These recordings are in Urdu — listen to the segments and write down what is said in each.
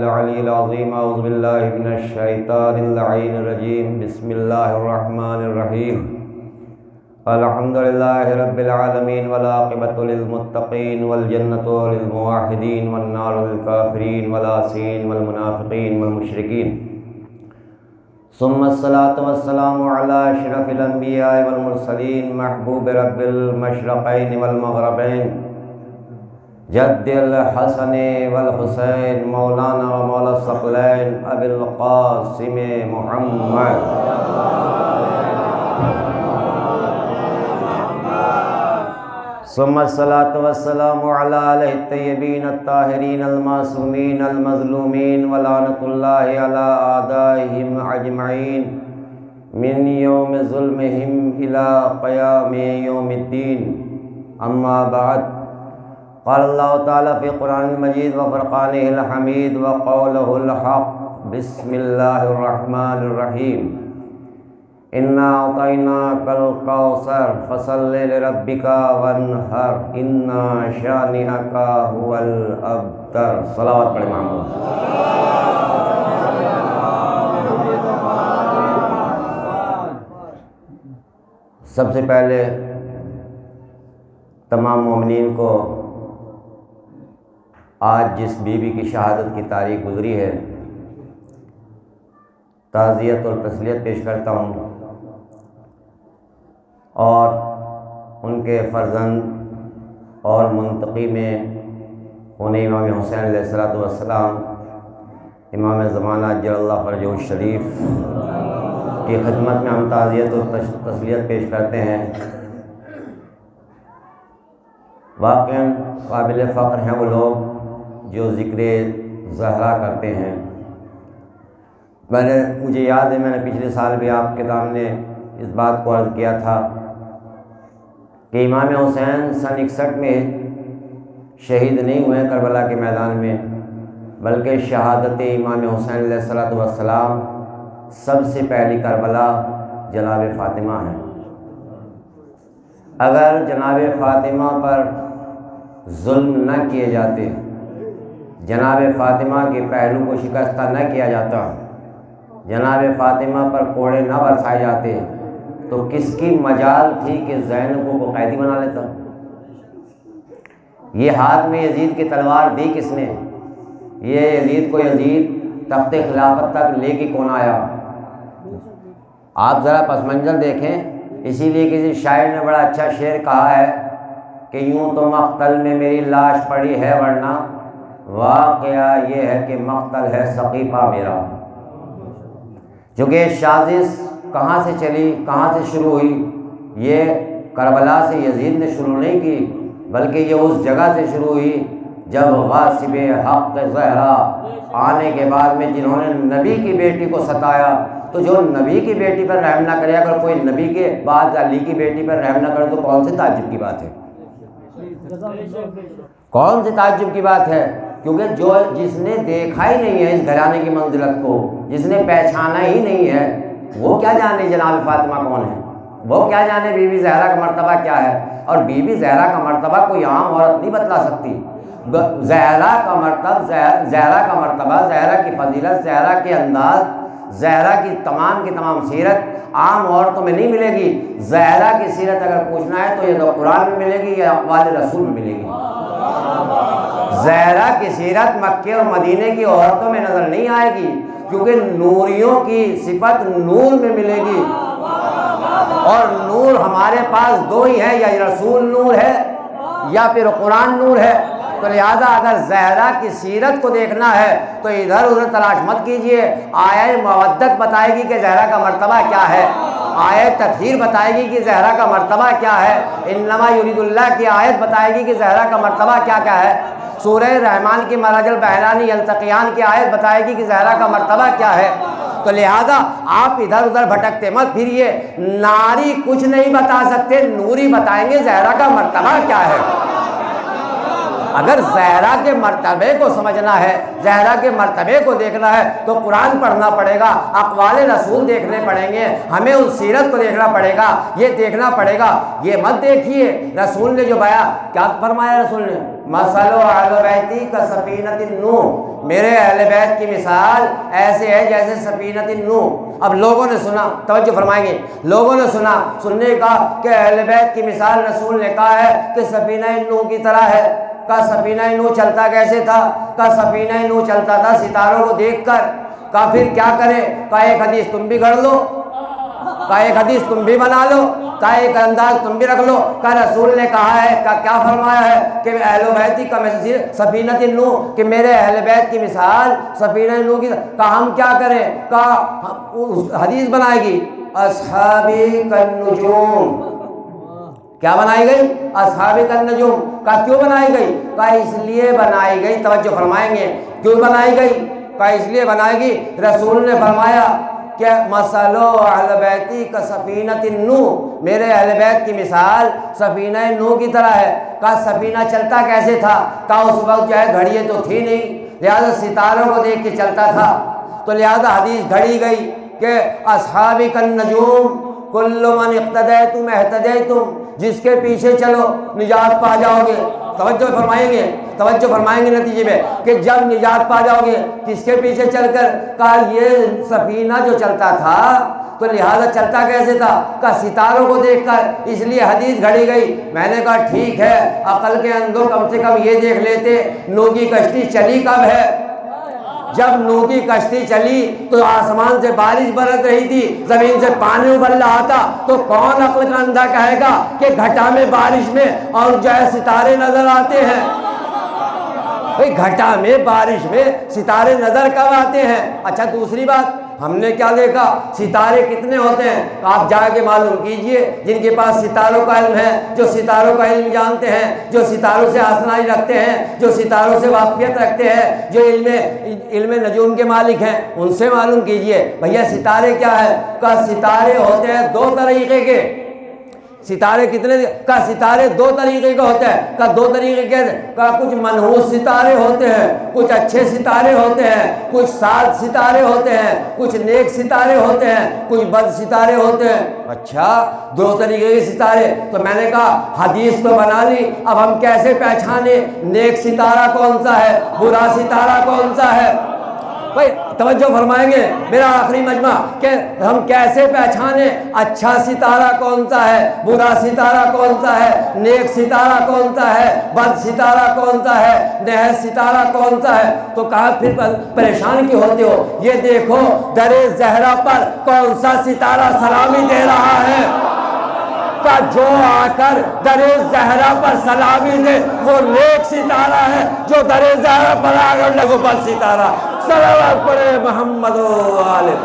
العلی العظیم اعوذ باللہ من الشیطان اللعین الرجیم بسم اللہ الرحمن الرحیم الحمدللہ رب العالمین والعاقبۃ للمتقین والجنۃ للموحدین والنار للکافرین والعاصین والمنافقین والمشرکین ثم الصلاۃ والسلام علی اشرف الانبیاء والمرسلین محبوب رب المشرقین والمغربین جد الحسن والحسین مولانا و مولا الثقلین ابی القاسم محمد ثم الصلاۃ والسلام علی آلہ الطیبین الطاہرین المعصومین المظلومین ولعنۃ اللہ علی اعدائہم اجمعین من یوم ظلمہم الی قیام یوم الدین اما بعد قال اللہ تعالیٰ فی قرآن المجید و فرقانہ الحمید و قولہ الحق بسم اللہ الرحمن الرحیم انا اعطیناک الکوثر فصل لربک وانحر ان شانئک هو الابتر۔ صلوات پڑھیں محمود۔ سب سے پہلے تمام مومنین کو آج جس بیوی کی شہادت کی تاریخ گزری ہے تعزیت اور تسلیت پیش کرتا ہوں، اور ان کے فرزند اور منتقی میں انہیں امام حسین علیہ السلام امام زمانہ اجل اللہ فرجہ الشریف کی خدمت میں ہم تعزیت اور تسلیت پیش کرتے ہیں۔ واقعاً قابل فخر ہیں وہ لوگ جو ذکر زہرا کرتے ہیں۔ مجھے یاد ہے میں نے پچھلے سال بھی آپ کے سامنے اس بات کو عرض کیا تھا کہ امام حسین سن 61 میں شہید نہیں ہوئے کربلا کے میدان میں، بلکہ شہادت امام حسین علیہ السلام سب سے پہلی کربلا جناب فاطمہ ہے۔ اگر جناب فاطمہ پر ظلم نہ کیے جاتے، جناب فاطمہ کے پہلو کو شکستہ نہ کیا جاتا، جناب فاطمہ پر کوڑے نہ برسائے جاتے، تو کس کی مجال تھی کہ زینب کو قیدی بنا لیتا؟ یہ ہاتھ میں یزید کی تلوار دی کس نے؟ یہ یزید کو یزید تخت خلافت تک لے کے کون آیا؟ آپ ذرا پس منظر دیکھیں۔ اسی لیے کسی شاعر نے بڑا اچھا شعر کہا ہے کہ یوں تو مقتل میں میری لاش پڑی ہے، ورنہ واقعہ یہ ہے کہ مقتل ہے سقیفہ میرا۔ چونکہ سازش کہاں سے چلی، کہاں سے شروع ہوئی؟ یہ کربلا سے یزید نے شروع نہیں کی، بلکہ یہ اس جگہ سے شروع ہوئی جب غاصب حق زہرا آنے کے بعد میں جنہوں نے نبی کی بیٹی کو ستایا، تو جو نبی کی بیٹی پر رحم نہ کرے، اگر کوئی نبی کے بعد علی کی بیٹی پر رحم نہ کرے تو کون سی تعجب کی بات ہے؟ کون سی تعجب کی بات ہے؟ کیونکہ جس نے دیکھا ہی نہیں ہے اس گھرانے کی منزلت کو، جس نے پہچانا ہی نہیں ہے، وہ کیا جانے جناب فاطمہ کون ہے؟ وہ کیا جانے بی بی زہرا کا مرتبہ کیا ہے؟ اور بی بی زہرا کا مرتبہ کوئی عام عورت نہیں بتلا سکتی۔ زہرا کا مرتبہ، زہرا کی فضیلت، زہرا کے انداز، زہرا کی تمام سیرت عام عورتوں میں نہیں ملے گی۔ زہرا کی سیرت اگر پوچھنا ہے تو یہ تو قرآن میں ملے گی یا اقوال رسول میں ملے گی۔ زہرا کی سیرت مکے اور مدینے کی عورتوں میں نظر نہیں آئے گی، کیونکہ نوریوں کی صفت نور میں ملے گی، اور نور ہمارے پاس دو ہی ہے، یا رسول نور ہے یا پھر قرآن نور ہے۔ تو لہذا اگر زہرا کی سیرت کو دیکھنا ہے تو ادھر ادھر تلاش مت کیجئے۔ آیہ مودت بتائے گی کہ زہرا کا مرتبہ کیا ہے، آیت تطہیر بتائے گی کہ زہرا کا مرتبہ کیا ہے، انما یرید اللہ کی آیت بتائے گی کہ زہرا کا مرتبہ کیا ہے، سورہ رحمان کی مرج البحران یلتقیان کی آیت بتائے گی کہ زہرا کا مرتبہ کیا ہے۔ تو لہذا آپ ادھر ادھر بھٹکتے مت پھریے۔ ناری کچھ نہیں بتا سکتے، نوری بتائیں گے زہرا کا مرتبہ کیا ہے۔ اگر زہرا کے مرتبے کو سمجھنا ہے، زہرا کے مرتبے کو دیکھنا ہے تو قرآن پڑھنا پڑے گا، اقوال رسول دیکھنے پڑیں گے، ہمیں اس سیرت کو دیکھنا پڑے گا، یہ دیکھنا پڑے گا۔ یہ مت دیکھیے رسول نے جو بیان کیا فرمایا، رسول نے مثل اہل بیتی کا سفینۃ النوح، میرے اہل بیت کی مثال ایسے ہے جیسے سفینۃ نوح۔ اب لوگوں نے سنا، توجہ فرمائیں گے، لوگوں نے سننے کا کہ اہل بیت کی مثال رسول نے کہا ہے کہ سفینہ نوح کی طرح ہے۔ کہا سفینہ نوح چلتا کیسے تھا؟ کہا سفینہ نوح چلتا تھا ستاروں کو دیکھ کر۔ کہا پھر کیا کرے؟ کہا ایک حدیث تم بھی گھڑ لو، کہا ایک حدیث تم بھی بنا لو، کہا ایک انداز تم بھی رکھ لو۔ کہا رسول نے کہا ہے، کیا فرمایا ہے کہ اہل بیتی کا سفینۃ نوح، کہ میرے اہل بیت کی مثال سفینہ نوح کی۔ کہا ہم کیا کریں؟ کہا حدیث بنائے گی اصحابی کالنجوم۔ کیا بنائی گئی؟ اصحابی کالنجوم۔ کہا کیوں بنائی گئی؟ کہا اس لیے بنائی گئی، توجہ فرمائیں گے، کیوں بنائی گئی؟ کہا اس لیے بنائی گئی، رسول نے فرمایا کہ مثلو اہل بیتی کا سفینۃ نوح، میرے اہل بیت کی مثال سفینہ نوح کی طرح ہے۔ کہا سفینہ چلتا کیسے تھا؟ کہا اس وقت جو ہے گھڑیاں تو تھی نہیں، لہذا ستاروں کو دیکھ کے چلتا تھا، تو لہذا حدیث گھڑی گئی کہ اصحابی کالنجوم کل من اقتدیتم اہتدیتم، جس کے پیچھے چلو نجات پا جاؤ گے۔ توجہ فرمائیں گے نتیجے میں کہ جب نجات پا جاؤ گے کس کے پیچھے چل کر؟ کہا یہ سفینہ جو چلتا تھا تو لہذا چلتا کیسے تھا؟ کہا ستاروں کو دیکھ کر، اس لیے حدیث گھڑی گئی۔ میں نے کہا ٹھیک ہے، عقل کے اندھوں کم سے کم یہ دیکھ لیتے نوح کی کشتی چلی کب ہے؟ جب نوح کی کشتی چلی تو آسمان سے بارش برس رہی تھی، زمین سے پانی ابل رہا تھا، تو کون عقل کا اندھا کہے گا کہ گھٹا میں بارش میں اور جو ہے ستارے نظر آتے ہیں؟ بھئی گھٹا میں بارش میں ستارے نظر کب آتے ہیں؟ اچھا دوسری بات ہم نے کیا دیکھا، ستارے کتنے ہوتے ہیں؟ آپ جا کے معلوم کیجئے، جن کے پاس ستاروں کا علم ہے، جو ستاروں کا علم جانتے ہیں، جو ستاروں سے آشنائی رکھتے ہیں، جو ستاروں سے واقفیت رکھتے ہیں، جو علم نجوم کے مالک ہیں، ان سے معلوم کیجئے بھیا ستارے کیا ہے؟ کہا ستارے ہوتے ہیں دو طریقے کے۔ ستارے کتنے؟ کہا ستارے دو طریقے کے ہوتے ہیں۔ کہا دو طریقے کے؟ کہا کچھ منحوس ستارے ہوتے ہیں، کچھ اچھے ستارے ہوتے ہیں، کچھ سعد ستارے ہوتے ہیں، کچھ نیک ستارے ہوتے ہیں، کچھ بد ستارے ہوتے ہیں۔ اچھا دو طریقے کے ستارے، تو میں نے کہا حدیث تو بنا لی، اب ہم کیسے پہچانے نیک ستارہ کون سا ہے، برا ستارہ کون سا ہے؟ بھائی توجہ فرمائیں گے، میرا آخری مجمع، کہ ہم کیسے پہچانے اچھا ستارہ کون سا ہے، برا ستارہ کون سا ہے، نیک ستارہ کون سا ہے، بد ستارہ کون سا ہے، نحس ستارہ کون سا ہے؟ تو کہا پھر پریشان کیوں ہوتے ہو؟ یہ دیکھو در زہرا پر کون سا ستارہ سلامی دے رہا ہے؟ کا جو آ کر در زہرا پر سلامی دے وہ نیک ستارہ ہے، جو در زہرا پر آ کر لگو بد ستارہ۔ صلوات پڑھے محمد و آلہ۔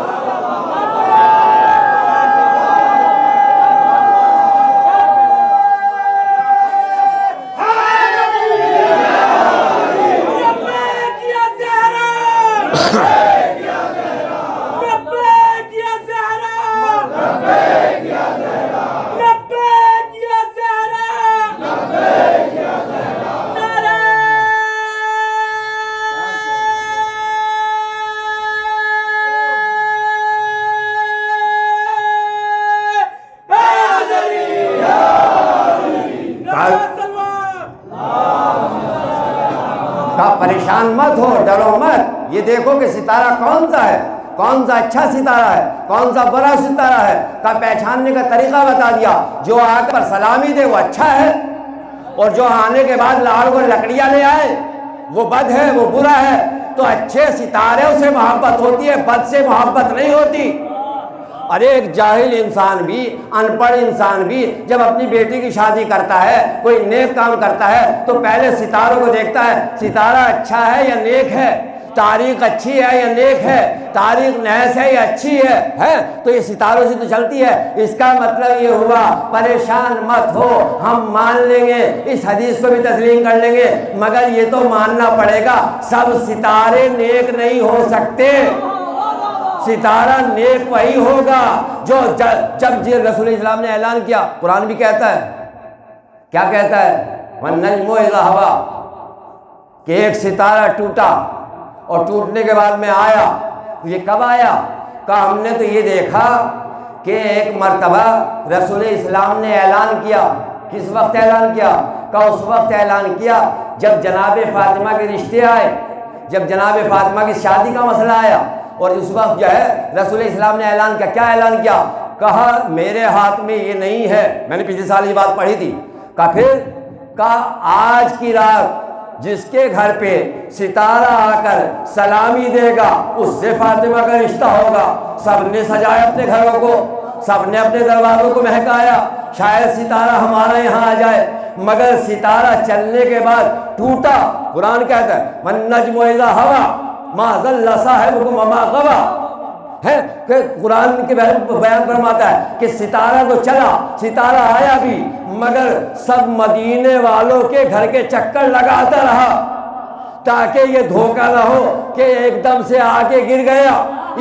پریشان مت ہو، ڈرو مت، یہ دیکھو کہ ستارہ کون سا ہے، کون سا اچھا ستارہ ہے، کون سا برا ستارہ ہے۔ کا پہچاننے کا طریقہ بتا دیا، جو آ کر سلامی دے وہ اچھا ہے، اور جو آنے کے بعد لاڑ کو لکڑیاں لے آئے وہ بد ہے، وہ برا ہے۔ تو اچھے ستاروں سے محبت ہوتی ہے، بد سے محبت نہیں ہوتی۔ اور ایک جاہل انسان بھی، ان پڑھ انسان بھی جب اپنی بیٹی کی شادی کرتا ہے، کوئی نیک کام کرتا ہے، تو پہلے ستاروں کو دیکھتا ہے، ستارہ اچھا ہے یا نیک ہے، تاریخ اچھی ہے یا نیک ہے، تاریخ نحس ہے یا اچھی ہے تو یہ ستاروں سے تو چلتی ہے۔ اس کا مطلب یہ ہوا پریشان مت ہو، ہم مان لیں گے، اس حدیث کو بھی تسلیم کر لیں گے، مگر یہ تو ماننا پڑے گا سب ستارے نیک نہیں ہو سکتے۔ ستارہ نیک وہی ہوگا جو جب رسول اسلام نے اعلان کیا، قرآن بھی کہتا ہے، کیا کہتا ہے؟ وَالنَّجْمُ إِذَا هَوَىٰ، کہ ایک ستارہ ٹوٹا اور ٹوٹنے کے بعد میں آیا۔ یہ کب آیا؟ کہا ہم نے تو یہ دیکھا کہ ایک مرتبہ رسول اسلام نے اعلان کیا۔ کس وقت اعلان کیا؟ کہا اس وقت اعلان کیا جب جناب فاطمہ کے رشتے آئے، جب جناب فاطمہ کی شادی کا مسئلہ آیا اور اس وقت جو ہے رسول اسلام نے اعلان کیا، کیا اعلان کیا؟ کہا میرے ہاتھ میں یہ نہیں ہے، میں نے پچھلے سال یہ بات پڑھی تھی، کہا پھر کہا آج کی رات جس کے گھر پہ ستارہ آ کر سلامی دے گا اس سے فاطمہ کا رشتہ ہوگا۔ سب نے سجایا اپنے گھروں کو، سب نے اپنے دروازوں کو مہکایا، شاید ستارہ ہمارے یہاں آ جائے، مگر ستارہ چلنے کے بعد ٹوٹا۔ قرآن کہتا ہے وَالنَّجْمُ إِذَا هَوَىٰ مَا ضَلَّ صَاحِبُكُمْ وَمَا غَوَىٰ، ہے کہ قرآن کے بیان فرماتا ہے کہ ستارہ تو چلا، ستارہ آیا بھی، مگر سب مدینے والوں کے گھر کے چکر لگاتا رہا تاکہ یہ دھوکہ نہ ہو کہ ایک دم سے آگے گر گیا۔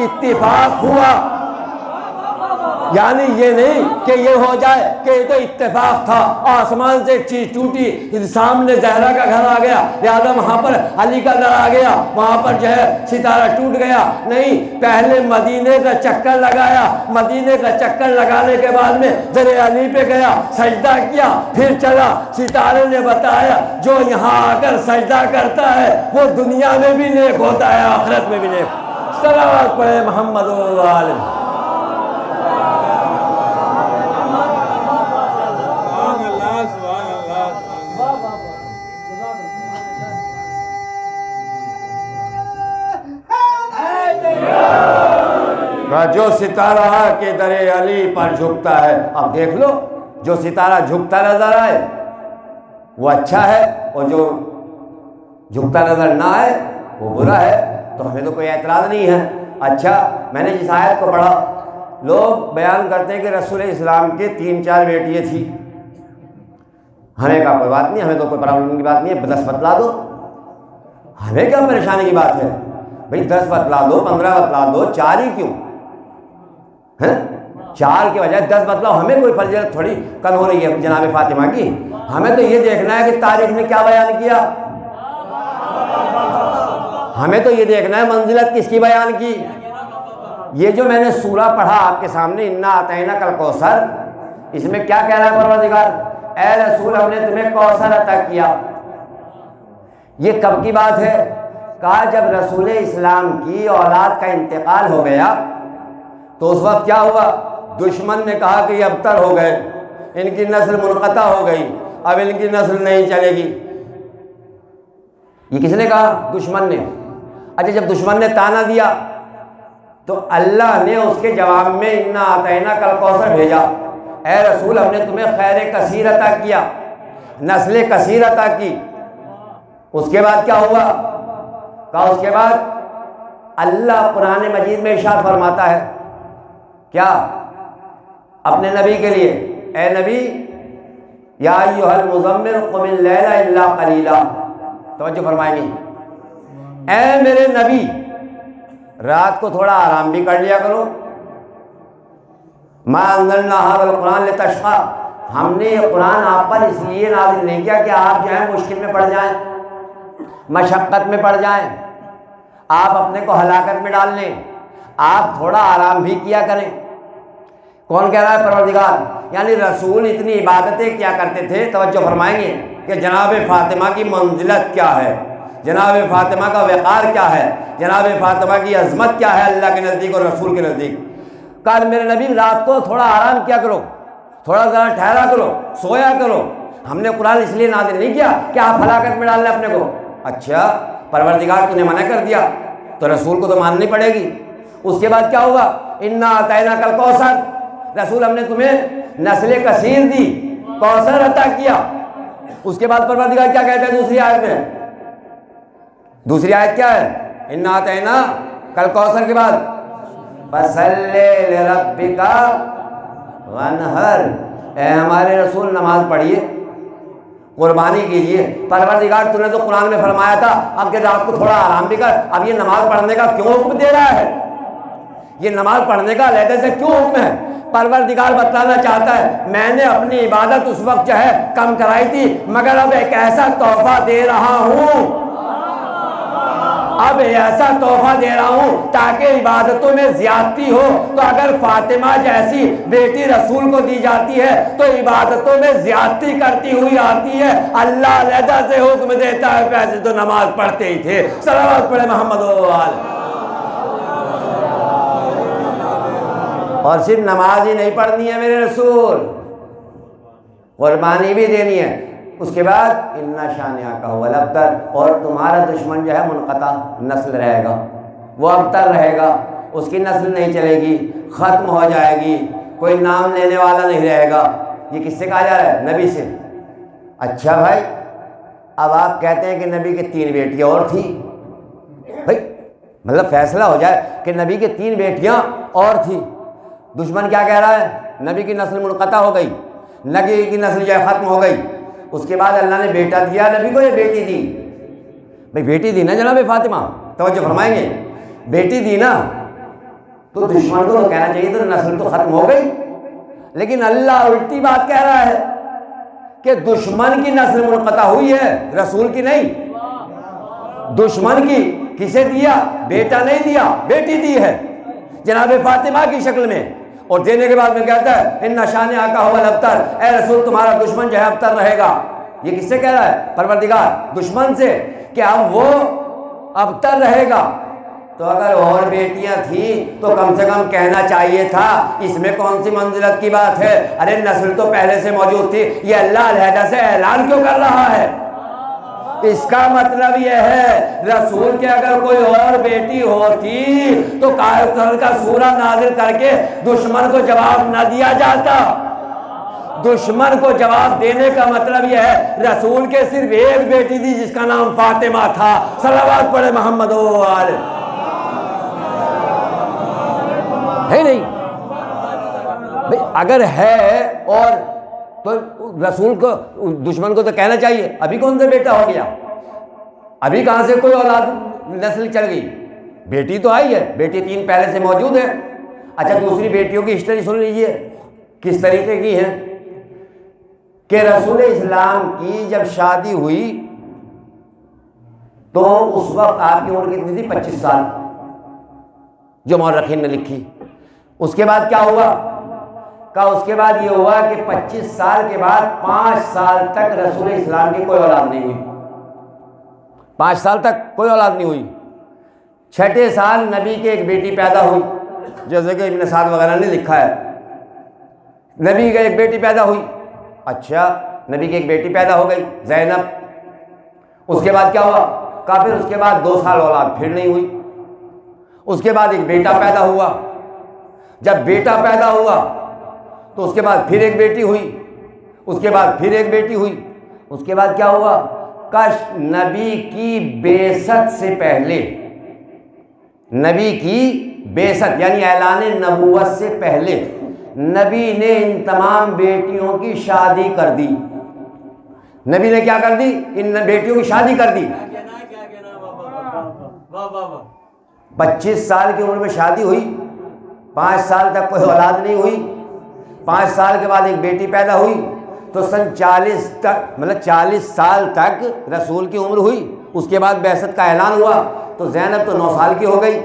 اتفاق ہوا، یعنی یہ نہیں کہ یہ ہو جائے کہ یہ تو اتفاق تھا، آسمان سے ایک چیز ٹوٹی، سامنے زہرا کا گھر آ گیا، لہٰذا وہاں پر علی کا گھر آ گیا، وہاں پر جو ہے ستارہ ٹوٹ گیا۔ نہیں، پہلے مدینے کا چکر لگایا، مدینے کا چکر لگانے کے بعد میں زر علی پہ گیا، سجدہ کیا، پھر چلا۔ ستارے نے بتایا جو یہاں آ کر سجدہ کرتا ہے وہ دنیا میں بھی نیک ہوتا ہے، آخرت میں بھی نیک۔ صلوات پڑھے محمد وآلہ۔ جو ستارہ کے در علی پر جھکتا ہے، اب دیکھ لو جو ستارہ جھکتا نظر آئے وہ اچھا ہے، اور جو جھکتا نظر نہ آئے وہ برا ہے، تو ہمیں تو کوئی اعتراض نہیں ہے۔ اچھا، میں نے جس آیت کو پڑھا، لوگ بیان کرتے ہیں کہ رسول اسلام کے 3-4 بیٹیاں تھیں، ہمیں کہا کوئی بات نہیں، ہمیں تو کوئی پرابلم کی بات نہیں ہے، 10 بتلا دو، ہمیں کیا پریشانی کی بات ہے بھئی، 10 بتلا دو، 15 بتلا دو، 4 ہی کیوں؟ 4 کے بجائے 10 بتلاؤ، ہمیں کوئی فضیلت تھوڑی کم ہو رہی ہے جناب فاطمہ کی، ہمیں تو یہ دیکھنا ہے کہ تاریخ نے کیا بیان کیا، ہمیں تو یہ دیکھنا ہے منزلت کس کی بیان کی۔ یہ جو میں نے سورہ پڑھا آپ کے سامنے، انا اعطیناک الکوثر، اس میں کیا کہہ رہا ہے پروردگار؟ اے رسول ہم نے تمہیں کوثر عطا کیا۔ یہ کب کی بات ہے؟ کہا جب رسول اسلام کی اولاد کا انتقال ہو گیا تو اس وقت کیا ہوا؟ دشمن نے کہا کہ یہ ابتر ہو گئے، ان کی نسل منقطع ہو گئی، اب ان کی نسل نہیں چلے گی۔ یہ کس نے کہا؟ دشمن نے۔ اچھا، جب دشمن نے تانا دیا تو اللہ نے اس کے جواب میں انا اعطیناک الکوثر بھیجا، اے رسول ہم نے تمہیں خیر کثیر عطا کیا، نسل کثیر عطا کی۔ اس کے بعد کیا ہوا؟ کہا اس کے بعد اللہ قرآن مجید میں ارشاد فرماتا ہے کیا اپنے نبی کے لیے؟ اے نبی یا ایھا المزمل قم اللیل الا قلیلا، توجہ فرمائیں گے، اے میرے نبی رات کو تھوڑا آرام بھی کر لیا کرو۔ ما انزلنا ھذا القرآن لتشقى، ہم نے یہ قرآن آپ پر اس لیے نازل نہیں کیا کہ آپ جو ہے مشکل میں پڑ جائیں، مشقت میں پڑ جائیں، آپ اپنے کو ہلاکت میں ڈال لیں، آپ تھوڑا آرام بھی کیا کریں۔ کون کہہ رہا ہے؟ پروردگار۔ یعنی رسول اتنی عبادتیں کیا کرتے تھے، توجہ فرمائیں گے کہ جناب فاطمہ کی منزلت کیا ہے، جناب فاطمہ کا وقار کیا ہے، جناب فاطمہ کی عظمت کیا ہے اللہ کے نزدیک اور رسول کے نزدیک۔ کہا میرے نبی رات کو تھوڑا آرام کیا کرو، تھوڑا ذرا ٹھہرا کرو، سویا کرو، ہم نے قرآن اس لیے نازل نہیں کیا کہ آپ ہلاکت میں ڈال لیں اپنے کو۔ اچھا، پروردگار تو نے منع کر دیا تو رسول کو تو ماننی پڑے گی۔ اس کے بعد کیا ہوا؟ انا اعطیناک الکوثر، رسول ہم نے تمہیں نسل کثیر دی، کوثر عطا کیا۔ اس کے بعد پروردگار کیا کہتے ہیں دوسری آیت میں؟ دوسری آیت کیا ہے؟ انا اعطیناک الکوثر کے بعد فصلی لربک وانحر، اے ہمارے رسول نماز پڑھیے، قربانی کیجئے۔ پروردگار تو نے تو قرآن میں فرمایا تھا اب کہ رات کو تھوڑا آرام بھی کر، اب یہ نماز پڑھنے کا کیوں حکم دے رہا ہے؟ یہ نماز پڑھنے کا علیحدہ سے کیوں حکم ہے؟ پروردگار بتلانا چاہتا ہے میں نے اپنی عبادت اس وقت جو ہے کم کرائی تھی، مگر اب ایک ایسا تحفہ دے رہا ہوں، اب ایسا تحفہ دے رہا ہوں تاکہ عبادتوں میں زیادتی ہو، تو اگر فاطمہ جیسی بیٹی رسول کو دی جاتی ہے تو عبادتوں میں زیادتی کرتی ہوئی آتی ہے، اللہ علیحدہ سے حکم دیتا ہے پیسے تو نماز پڑھتے ہی تھے۔ صلوات پڑھے محمد و آل۔ اور صرف نماز ہی نہیں پڑھنی ہے میرے رسول، قربانی بھی دینی ہے۔ اس کے بعد ان شانئک هو الابتر، اور تمہارا دشمن جو ہے منقطع نسل رہے گا، وہ ابتر رہے گا، اس کی نسل نہیں چلے گی، ختم ہو جائے گی، کوئی نام لینے والا نہیں رہے گا۔ یہ کس سے کہا جا رہا ہے؟ نبی سے۔ اچھا بھائی، اب آپ کہتے ہیں کہ نبی کی 3 بیٹیاں اور تھیں، بھائی مطلب فیصلہ ہو جائے کہ نبی کی 3 بیٹیاں اور تھیں، دشمن کیا کہہ رہا ہے؟ نبی کی نسل منقطع ہو گئی، نبی کی نسل جو ہے ختم ہو گئی۔ اس کے بعد اللہ نے بیٹا دیا نبی کو، یہ بیٹی دی، بھائی بیٹی دی نا جناب فاطمہ، توجہ فرمائیں گے، بیٹی دی نا، تو دشمن کو تو کہنا چاہیے تو نسل تو ختم ہو گئی، لیکن اللہ الٹی بات کہہ رہا ہے کہ دشمن کی نسل منقطع ہوئی ہے، رسول کی نہیں۔ دشمن کی کسے دیا؟ بیٹا نہیں دیا، بیٹی دی ہے جناب فاطمہ کی شکل میں، اور دینے کے بعد میں کہتا ہے ان شانئک هو الابتر، اے رسول تمہارا دشمن جو ہے ابتر رہے گا۔ یہ کس سے کہہ رہا ہے؟ پروردگار، دشمن سے، کہ اب وہ ابتر رہے گا۔ تو اگر اور بیٹیاں تھیں تو کم سے کم کہنا چاہیے تھا، اس میں کون سی منزلت کی بات ہے؟ ارے نسل تو پہلے سے موجود تھی، یہ اللہ علیحدہ سے اعلان کیوں کر رہا ہے؟ اس کا مطلب یہ ہے رسول کے اگر کوئی اور بیٹی ہوتی تو کافر کا سورہ نازل کر کے دشمن کو جواب نہ دیا جاتا۔ دشمن کو جواب دینے کا مطلب یہ ہے رسول کے صرف ایک بیٹی تھی جس کا نام فاطمہ تھا۔ صلوات پڑھے محمد و آل۔ ہے نہیں؟ اگر ہے اور تو رسول کو، دشمن کو تو کہنا چاہیے ابھی کون سے بیٹا ہو گیا، ابھی کہاں سے کوئی اولاد نسل چل گئی؟ بیٹی تو آئی ہے، بیٹی 3 پہلے سے موجود ہے۔ اچھا دوسری بیٹیوں کی ہسٹری سن لیجئے کس طریقے کی ہے کہ رسول اسلام کی جب شادی ہوئی تو اس وقت آپ کی عمر کتنی تھی؟ 25 سال، جو مورخین نے لکھی۔ اس کے بعد کیا ہوا؟ اس کے بعد یہ ہوا کہ 25 سال کے بعد 5 سال تک رسول اسلام کی کوئی اولاد نہیں ہوئی، 5 سال تک کوئی اولاد نہیں ہوئی۔ 6 سال نبی کے ایک بیٹی پیدا ہوئی، جیسے کہ ابن سعد وغیرہ نے لکھا ہے، نبی کی ایک بیٹی پیدا ہوئی۔ اچھا نبی کی ایک بیٹی پیدا ہو گئی زینب۔ اس کے بعد کیا ہوا؟ پھر اس کے بعد 2 سال اولاد پھر نہیں ہوئی۔ اس کے بعد ایک بیٹا پیدا ہوا، جب بیٹا پیدا ہوا تو اس کے بعد پھر ایک بیٹی ہوئی، اس کے بعد پھر ایک بیٹی ہوئی۔ اس کے بعد کیا ہوا؟ نبی کی بعثت سے پہلے، نبی کی بعثت یعنی اعلان نبوت سے پہلے نبی نے ان تمام بیٹیوں کی شادی کر دی۔ نبی نے کیا کر دی؟ ان بیٹیوں کی شادی کر دی۔ 25 سال کی عمر میں شادی ہوئی، 5 سال تک کوئی اولاد نہیں ہوئی، 5 سال کے بعد ایک بیٹی پیدا ہوئی، تو سن 40 تک مطلب 40 سال تک رسول کی عمر ہوئی۔ اس کے بعد بعثت کا اعلان ہوا تو زینب تو 9 سال کی ہو گئی۔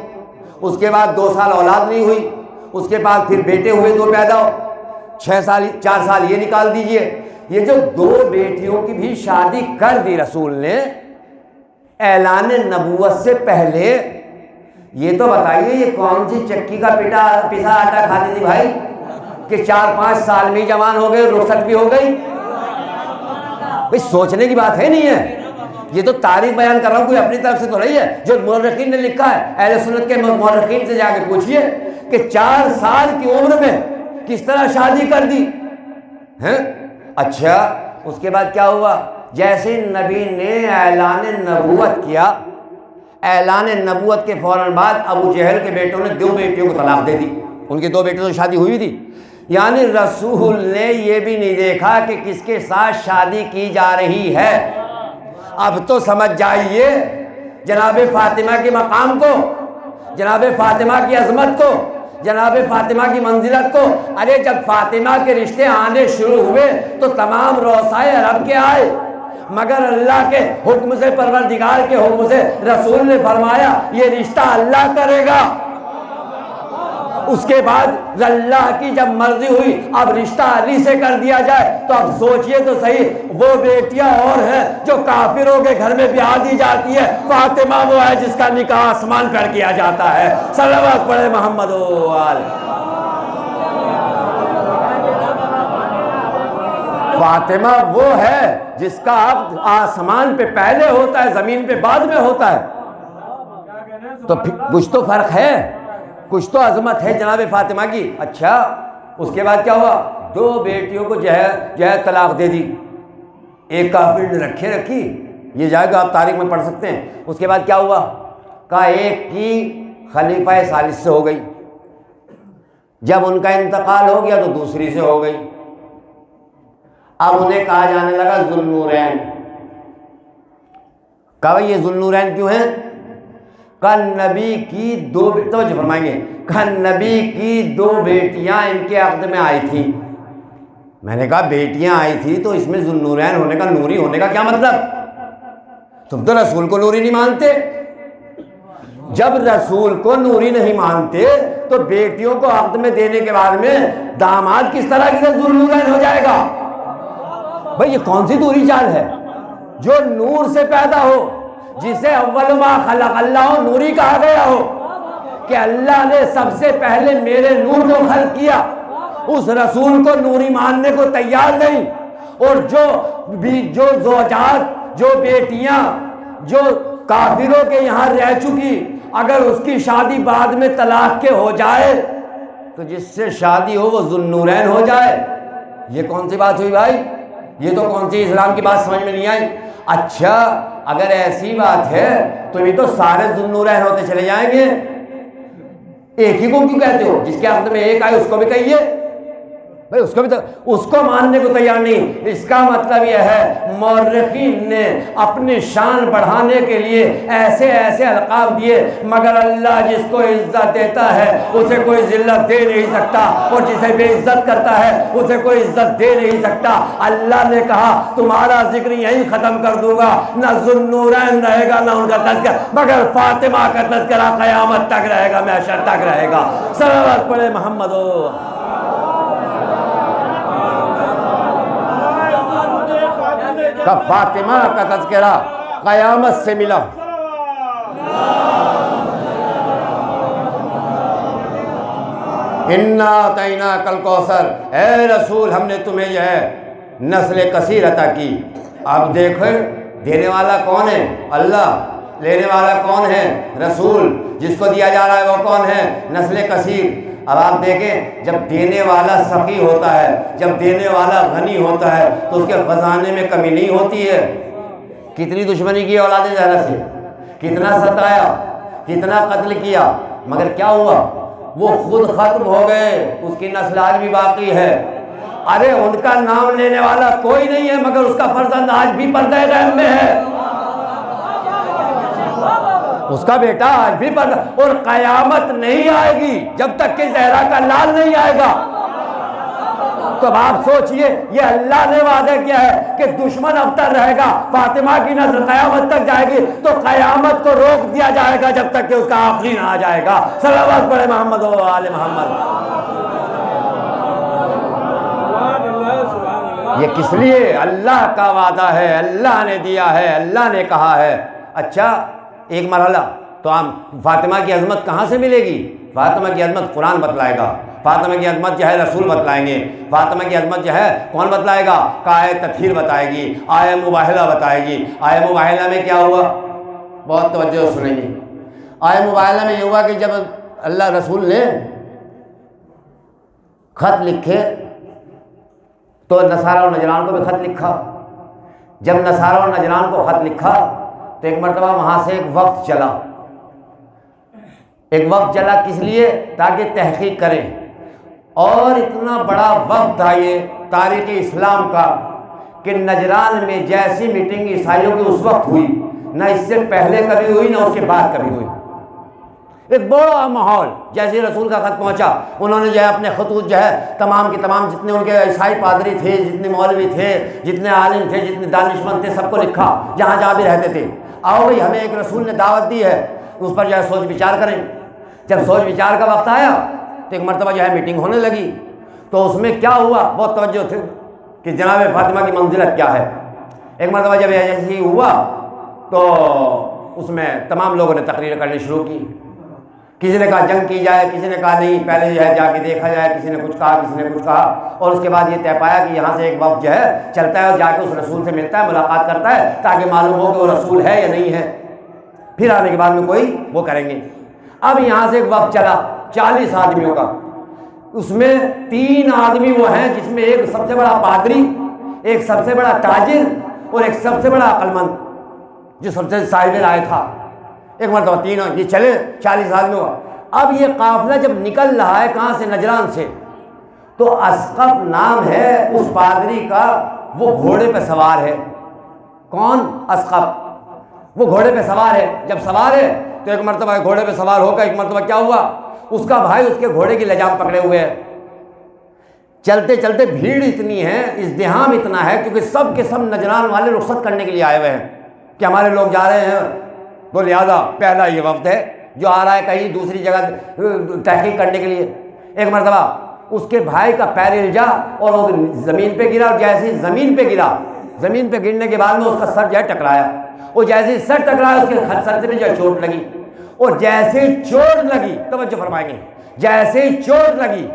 اس کے بعد 2 سال اولاد نہیں ہوئی، اس کے بعد پھر بیٹے ہوئے 2 پیدا ہو، 6 سال 4 سال یہ نکال دیجئے۔ یہ جو 2 بیٹیوں کی بھی شادی کر دی رسول نے اعلان نبوت سے پہلے، یہ تو بتائیے یہ کون سی چکی کا پسا آٹا کھاتی تھی بھائی کہ 4-5 سال میں جوان ہو گئے، رخصت بھی ہو گئی؟ بھئی سوچنے کی بات ہے نہیں ہے، یہ تو تاریخ بیان کر رہا ہوں، کوئی اپنی طرف سے تو نہیں ہے، جو مورخین نے لکھا ہے۔ اہل سنت کے مورخین سے جا کے پوچھئے کہ 4 سال کی عمر میں کس طرح شادی کر دی ہیں؟ اچھا اس کے بعد کیا ہوا؟ جیسے نبی نے اعلان نبوت کیا، اعلان نبوت کے فوراً بعد ابو جہل کے بیٹوں نے 2 بیٹیوں کو طلاق دے دی۔ ان کی 2 بیٹیوں سے شادی ہوئی تھی، یعنی رسول نے یہ بھی نہیں دیکھا کہ کس کے ساتھ شادی کی جا رہی ہے۔ اب تو سمجھ جائیے جناب فاطمہ کے مقام کو، جناب فاطمہ کی عظمت کو، جناب فاطمہ کی منزلت کو۔ ارے جب فاطمہ کے رشتے آنے شروع ہوئے تو تمام روسائے عرب کے آئے، مگر اللہ کے حکم سے، پروردگار کے حکم سے رسول نے فرمایا یہ رشتہ اللہ کرے گا۔ اس کے بعد اللہ کی جب مرضی ہوئی اب رشتہ علی سے کر دیا جائے، تو اب سوچئے تو صحیح، وہ بیٹیاں اور ہیں جو کافروں کے گھر میں بیاہ دی جاتی ہے، فاطمہ وہ ہے جس کا نکاح آسمان پر کیا جاتا ہے۔ صلوات پڑھے محمد و آل۔ فاطمہ وہ ہے جس کا عقد آسمان پہ پہلے ہوتا ہے، زمین پہ بعد میں ہوتا ہے۔ تو کچھ تو فرق ہے، کچھ تو عظمت ہے جناب فاطمہ کی۔ اچھا اس کے بعد کیا ہوا؟ 2 بیٹیوں کو جو ہے طلاق دے دی، ایک کافر نے رکھی، یہ جائے گا آپ تاریخ میں پڑھ سکتے ہیں۔ اس کے بعد کیا ہوا؟ کہا ایک کی خلیفہ ثالث سے ہو گئی، جب ان کا انتقال ہو گیا تو دوسری سے ہو گئی۔ اب انہیں کہا جانے لگا ذوالنورین۔ کہا یہ ذوالنورین کیوں ہیں؟ کہ نبی کی 2 توجہ فرمائیں گے، کہ نبی کی 2 بیٹیاں ان کے عقد میں آئی تھیں۔ میں نے کہا بیٹیاں آئی تھی تو اس میں ذوالنورین ہونے کا، نوری ہونے کا کیا مطلب؟ تم تو رسول کو نوری نہیں مانتے۔ جب رسول کو نوری نہیں مانتے تو بیٹیوں کو عقد میں دینے کے بعد میں داماد کس طرح کی ذوالنورین ہو جائے گا؟ بھئی یہ کون سی دوری چال ہے؟ جو نور سے پیدا ہو، جسے اول ما خلق اللہ نوری کہا گیا ہو، کہ اللہ نے سب سے پہلے میرے نور کو خلق کیا، اس رسول کو نوری ماننے کو تیار نہیں۔ اور جو زوجات، جو بیٹیاں جو کافروں کے یہاں رہ چکی، اگر اس کی شادی بعد میں طلاق کے ہو جائے تو جس سے شادی ہو وہ ذوالنورین ہو جائے، یہ کون سی بات ہوئی بھائی؟ یہ تو کون سی اسلام کی بات سمجھ میں نہیں آئی۔ اچھا اگر ایسی بات ہے تو یہ تو سارے ذوالنورین ہوتے چلے جائیں گے، ایک ہی کو کیوں کہتے ہو؟ جس کے عقد میں ایک آئے اس کو بھی کہیے بھائی، اس کو بھی اس کو ماننے کو تیار نہیں۔ اس کا مطلب یہ ہے مورخین نے اپنی شان بڑھانے کے لیے ایسے ایسے القاب دیے، مگر اللہ جس کو عزت دیتا ہے اسے کوئی ذلت دے نہیں سکتا، اور جسے بے عزت کرتا ہے اسے کوئی عزت دے نہیں سکتا۔ اللہ نے کہا تمہارا ذکر یہیں ختم کر دوں گا، نہ ذوالنورین رہے گا نہ ان کا تذکرہ، مگر فاطمہ کا تذکرہ قیامت تک رہے گا، محشر تک رہے گا۔ صلوات پڑھے محمد ہو۔ کا فاطمہ کا تذکرہ قیامت سے ملا۔ اِنَّا أَعْطَيْنَاكَ الْكَوْثَرَ، اے رسول ہم نے تمہیں یہ ہے نسل کثیر عطا کی۔ اب دیکھو دینے والا کون ہے؟ اللہ۔ لینے والا کون ہے؟ رسول۔ جس کو دیا جا رہا ہے وہ کون ہے؟ نسل کثیر۔ اب آپ دیکھیں جب دینے والا سخی ہوتا ہے، جب دینے والا غنی ہوتا ہے تو اس کے خزانے میں کمی نہیں ہوتی ہے۔ کتنی دشمنی کی اولاد زہرا سے، کتنا ستایا، کتنا قتل کیا، مگر کیا ہوا؟ وہ خود ختم ہو گئے، اس کی نسل آج بھی باقی ہے۔ ارے ان کا نام لینے والا کوئی نہیں ہے مگر اس کا فرزند آج بھی پردہ غیب میں ہے، اس کا بیٹا آج بھی پردہ، اور قیامت نہیں آئے گی جب تک کہ زہرا کا لال نہیں آئے گا۔ تو اب آپ سوچئے یہ اللہ نے وعدہ کیا ہے کہ دشمن ابتر رہے گا، فاطمہ کی نسل قیامت تک جائے گی، تو قیامت کو روک دیا جائے گا جب تک کہ اس کا آخری نہ آ جائے گا۔ صلوات پڑھے محمد و آل محمد۔ یہ کس لیے؟ اللہ کا وعدہ ہے، اللہ نے دیا ہے، اللہ نے کہا ہے۔ اچھا ایک مرحلہ تو ہم فاطمہ کی عظمت کہاں سے ملے گی؟ فاطمہ کی عظمت قرآن بتلائے گا، فاطمہ کی عظمت جو ہے رسول بتلائیں گے، فاطمہ کی عظمت جو ہے کون بتلائے گا؟ آیہ تطہیر بتائے گی، آیہ مباہلہ بتائے گی۔ آیہ مباہلہ میں کیا ہوا؟ بہت توجہ سنیں گے۔ آیہ مباہلہ میں یہ ہوا کہ جب اللہ رسول نے خط لکھے تو نصارہ و نجران کو بھی خط لکھا۔ جب نصارہ و نجران کو خط لکھا تو ایک مرتبہ وہاں سے ایک وفد چلا، ایک وفد چلا کس لیے؟ تاکہ تحقیق کریں، اور اتنا بڑا وفد تھا یہ تاریخ اسلام کا کہ نجران میں جیسی میٹنگ عیسائیوں کی اس وقت ہوئی، نہ اس سے پہلے کبھی ہوئی نہ اس کے بعد کبھی ہوئی۔ ایک بڑا ماحول. جیسے رسول کا خط پہنچا, انہوں نے جو ہے اپنے خطوط جو ہے تمام کے تمام جتنے ان کے عیسائی پادری تھے, جتنے مولوی تھے, جتنے عالم تھے, جتنے دانشمند تھے, سب کو لکھا جہاں جہاں بھی رہتے تھے. آؤ بھائی, ہمیں ایک رسول نے دعوت دی ہے, اس پر جو ہے سوچ وچار کریں. جب سوچ وچار کا وقت آیا تو ایک مرتبہ جو ہے میٹنگ ہونے لگی. تو اس میں کیا ہوا, بہت توجہ تھی کہ جناب فاطمہ کی منزلت کیا ہے. ایک مرتبہ جب ایسے ہی ہوا تو اس میں تمام لوگوں نے تقریر کرنی شروع کی. کسی نے کہا جنگ کی جائے, کسی نے کہا نہیں پہلے جو ہے جا کے دیکھا جائے, کسی نے کچھ کہا, کسی نے کچھ کہا. اور اس کے بعد یہ طے پایا کہ یہاں سے ایک وفد جو ہے چلتا ہے اور جا کے اس رسول سے ملتا ہے, ملاقات کرتا ہے, تاکہ معلوم ہو کہ وہ رسول ہے یا نہیں ہے. پھر آنے کے بعد میں کوئی وہ کریں گے. اب یہاں سے ایک وفد چلا 40 آدمیوں کا. اس میں 3 آدمی وہ ہیں جس میں ایک سب سے بڑا پادری, ایک سب سے بڑا تاجر اور ایک سب سے بڑا عقل مند جو سب سے صاحب رائے تھا. ایک مرتبہ 3 یہ چلے 40 آدمیوں کا. اب یہ قافلہ جب نکل رہا ہے کہاں سے, نجران سے, تو اسقف نام ہے اس پادری کا, وہ گھوڑے پہ سوار ہے. کون؟ اسقف. وہ گھوڑے پہ سوار ہے. جب سوار ہے تو ایک مرتبہ گھوڑے پہ سوار ہو کر ایک مرتبہ کیا ہوا, اس کا بھائی اس کے گھوڑے کی لجام پکڑے ہوئے ہے. چلتے چلتے بھیڑ اتنی ہے, ازدحام اتنا ہے, کیونکہ سب کے سب نجران والے رخصت کرنے کے لیے آئے ہوئے ہیں کہ ہمارے لوگ جا رہے ہیں. تو لہٰذا پہلا یہ وفد ہے جو آ رہا ہے کہیں دوسری جگہ تحقیق کرنے کے لیے. ایک مرتبہ اس کے بھائی کا پیر الجھا اور وہ زمین پہ گرا, اور جیسے زمین پہ گرا, زمین پہ گرنے کے بعد میں اس کا سر جو ہے ٹکرایا, اور جیسے سر ٹکرایا اس کے سر سے بھی جو ہے چوٹ لگی. اور جیسے چوٹ لگی, توجہ فرمائیں گے, جیسے چوٹ لگی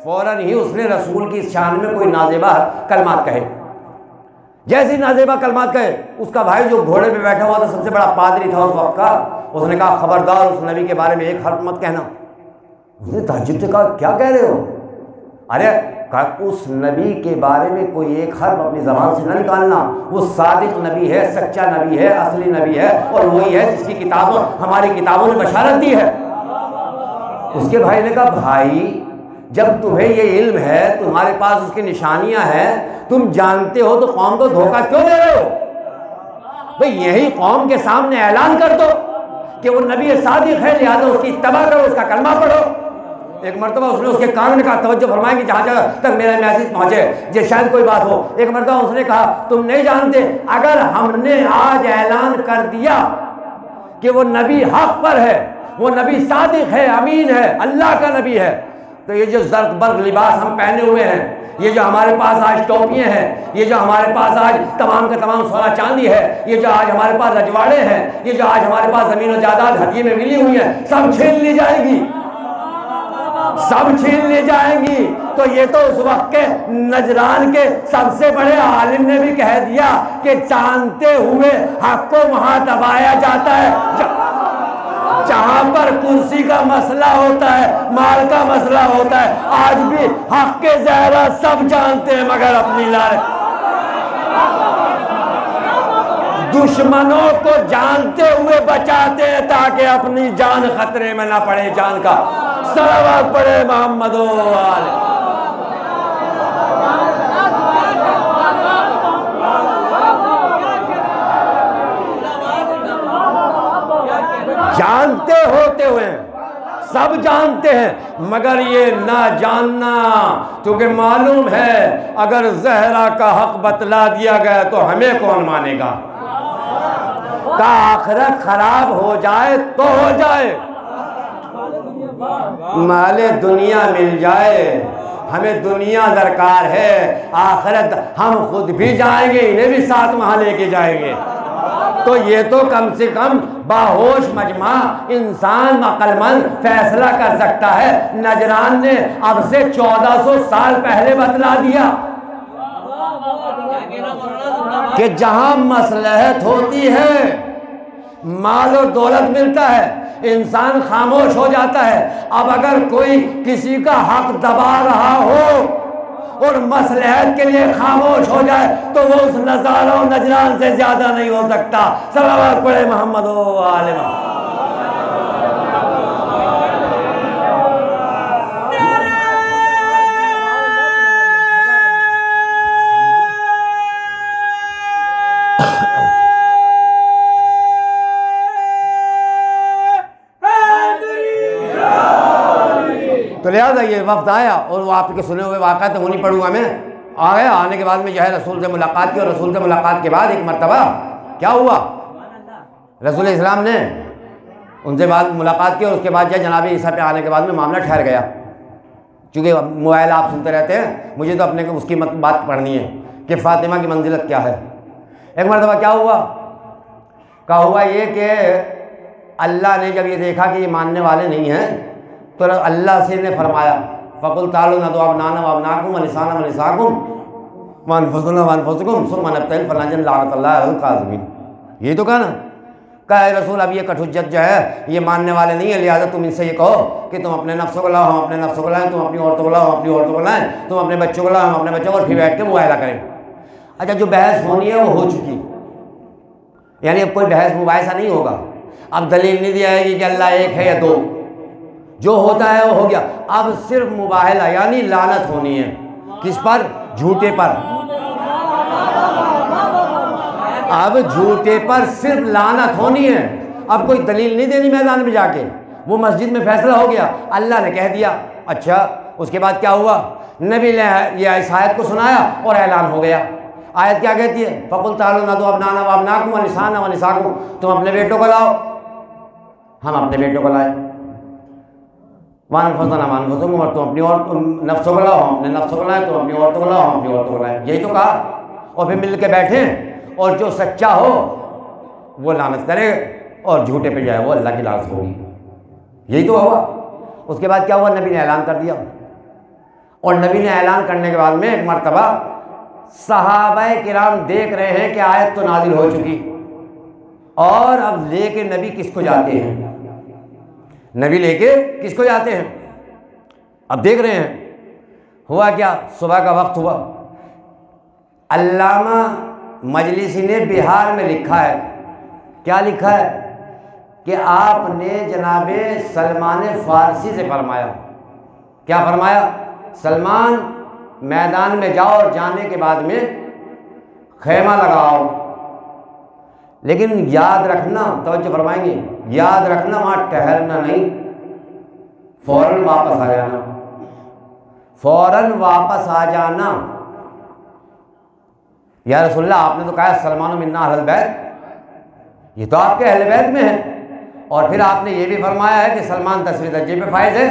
فوراً ہی اس نے رسول کی شان میں کوئی نازیبہ کلمات کہے. جیسے نازیبہ کلمات کہے, اس کا بھائی جو گھوڑے پہ بیٹھا ہوا تھا, سب سے بڑا پادری تھا اس وقت کا, اس نے کہا خبردار اس نبی کے بارے میں ایک حرف مت کہنا. اس نے تعجب سے کہا کیا کہہ رہے ہو؟ ارے اس نبی کے بارے میں کوئی ایک حرف اپنی زبان سے نہ نکالنا. وہ صادق نبی ہے, سچا نبی ہے, اصلی نبی ہے, اور وہی ہے جس کی کتابوں ہماری کتابوں نے بشارت دی ہے. اس کے بھائی نے کہا بھائی جب تمہیں یہ علم ہے, تمہارے پاس اس کی نشانیاں ہیں, تم جانتے ہو, تو قوم کو دھوکہ کیوں دے رہے ہو؟ بھئی یہی قوم کے سامنے اعلان کر دو کہ وہ نبی صادق ہے, لہذا اس کی اتباع کرو, اس کا کلمہ پڑھو. ایک مرتبہ اس نے اس کے کان میں کہا, توجہ فرمائیں کہ جہاں جہاں تک میرا میسج پہنچے یہ شاید کوئی بات ہو. ایک مرتبہ اس نے کہا تم نہیں جانتے, اگر ہم نے آج اعلان کر دیا کہ وہ نبی حق پر ہے, وہ نبی صادق ہے, امین ہے, اللہ کا نبی ہے, تو یہ جو زرق برق لباس ہم پہنے ہوئے ہیں, یہ جو ہمارے پاس آج ٹوپیاں ہیں, یہ جو ہمارے پاس آج تمام کا تمام سونا چاندی ہے, یہ جو آج ہمارے پاس رجواڑے ہیں, یہ جو آج ہمارے پاس زمین و جائیداد ہدیے میں ملی ہوئی ہیں, سب چھین لی جائے گی, سب چھین لی جائیں گی. تو یہ تو اس وقت کے نجران کے سب سے بڑے عالم نے بھی کہہ دیا کہ جانتے ہوئے حق کو وہاں دبایا جاتا ہے. جہاں پر کرسی کا مسئلہ ہوتا ہے, مال کا مسئلہ ہوتا ہے, آج بھی حق کے زہرا سب جانتے ہیں مگر اپنی لائے. دشمنوں کو جانتے ہوئے بچاتے ہیں تاکہ اپنی جان خطرے میں نہ پڑے. جان کا صلوات پڑھے محمد و آلہ. جانتے ہوتے ہوئے سب جانتے ہیں, مگر یہ نہ جاننا, کیونکہ معلوم ہے اگر زہرا کا حق بتلا دیا گیا تو ہمیں کون مانے گا. کا آخرت خراب ہو جائے تو ہو جائے, مال دنیا مل جائے, ہمیں دنیا درکار ہے, آخرت ہم خود بھی جائیں گے, انہیں بھی ساتھ وہاں لے کے جائیں گے. تو یہ تو کم سے کم باہوش مجمع انسان عقل مند فیصلہ کر سکتا ہے. نجران نے اب سے 1400 سال پہلے بتلا دیا کہ جہاں مصلحت ہوتی ہے, مال اور دولت ملتا ہے, انسان خاموش ہو جاتا ہے. اب اگر کوئی کسی کا حق دبا رہا ہو اور مصلحت کے لیے خاموش ہو جائے تو وہ اس نظارہ و نجران سے زیادہ نہیں ہو سکتا. صلوات پڑھے محمد و آلہ محمد. تو لہٰذا یہ وفد آیا اور وہ آپ کے سنے ہوئے واقعہ تو وہ نہیں پڑھوں گا میں. آیا, آنے کے بعد میں جو ہے رسول سے ملاقات کی, اور رسول سے ملاقات کے بعد ایک مرتبہ کیا ہوا, رسول اسلام نے ان سے بعد ملاقات کی, اور اس کے بعد جو جناب عیسیٰ پہ آنے کے بعد میں معاملہ ٹھہر گیا. چونکہ موبائل آپ سنتے رہتے ہیں, مجھے تو اپنے اس کی بات پڑھنی ہے کہ فاطمہ کی منزلت کیا ہے. ایک مرتبہ کیا ہوا, کہا ہوا یہ کہ اللہ نے جب یہ دیکھا کہ یہ ماننے والے نہیں ہیں تو اللہ سے نے فرمایا فَقُلْ تَعَالَوْا نَدْعُ أَبْنَاءَنَا وَأَبْنَاءَكُمْ وَنِسَاءَنَا وَنِسَاءَكُمْ وَأَنفُسَنَا وَأَنفُسَكُمْ ثُمَّ نَبْتَهِلْ فَنَجْعَلَ لَعْنَتَ اللَّهِ عَلَى الْكَاذِبِينَ. یہی تو کہا نا, کہا اے رسول اب یہ کٹ حجت جو ہے یہ ماننے والے نہیں ہیں, لہٰذا تم ان سے یہ کہو کہ تم اپنے نفسوں کو لاؤ, ہم اپنے نفسوں کو لائیں, تم اپنی عورتوں کو لاؤ, ہم اپنی عورتوں کو لائیں, تم اپنے بچوں کو لاؤ, ہم اپنے بچوں کو, اور پھر بیٹھ کے مباہلہ کریں. اچھا جو بحث ہونی ہے وہ ہو چکی, یعنی اب کوئی بحث مباحثہ نہیں ہوگا, اب دلیل نہیں دی جائے گی کہ اللہ ایک ہے یا دو, جو ہوتا ہے وہ ہو گیا. اب صرف مباہلہ یعنی لعنت ہونی ہے, کس پر, جھوٹے پر. اب جھوٹے پر صرف لعنت ہونی ہے, اب کوئی دلیل نہیں دینی میدان میں جا کے, وہ مسجد میں فیصلہ ہو گیا, اللہ نے کہہ دیا. اچھا اس کے بعد کیا ہوا, نبی نے یہ اس آیت کو سنایا اور اعلان ہو گیا. آیت کیا کہتی ہے, فَقُلْ تَعَالَوْا نَدْعُ أَبْنَاءَنَا وَأَبْنَاءَكُمْ وَنِسَاءَنَا وَنِسَاءَكُمْ, تم اپنے بیٹوں کو لاؤ, ہم اپنے بیٹوں کو لائیں, وَأَنفُسَنَا وَأَنفُسَكُمْ, اور تم اپنی نفسوں کو لاؤ, ہم اپنے نفسوں کو لائیں, تم اپنی عورتوں کو لاؤ, ہم اپنی عورتوں کو لائیں. یہی تو کہا, اور پھر مل کے بیٹھیں, اور جو سچا ہو وہ لعنت کرے, اور جھوٹے پہ جائے وہ اللہ کی لعنت ہوگی. یہی تو ہوا. اس کے بعد کیا ہوا, نبی نے اعلان کر دیا, اور نبی نے اعلان کرنے کے بعد میں ایک مرتبہ صحابہ کرام دیکھ رہے ہیں کہ آیت تو نازل ہو چکی, اور اب لے کے نبی کس کو جاتے ہیں, نبی لے کے کس کو جاتے ہیں, اب دیکھ رہے ہیں. ہوا کیا, صبح کا وقت ہوا, علامہ مجلسی نے بہار میں لکھا ہے, کیا لکھا ہے کہ آپ نے جناب سلمان فارسی سے فرمایا, کیا فرمایا, سلمان میدان میں جاؤ اور جانے کے بعد میں خیمہ لگاؤ, لیکن یاد رکھنا, توجہ فرمائیں گے, یاد رکھنا وہاں ٹہلنا نہیں, فوراً واپس آ جانا, فوراً واپس آ جانا. یا رسول اللہ آپ نے تو کہا سلمان منا اہل بیت, یہ تو آپ کے اہل بیت میں ہے, اور پھر آپ نے یہ بھی فرمایا ہے کہ سلمان 10ویں درجے پہ فائز ہے,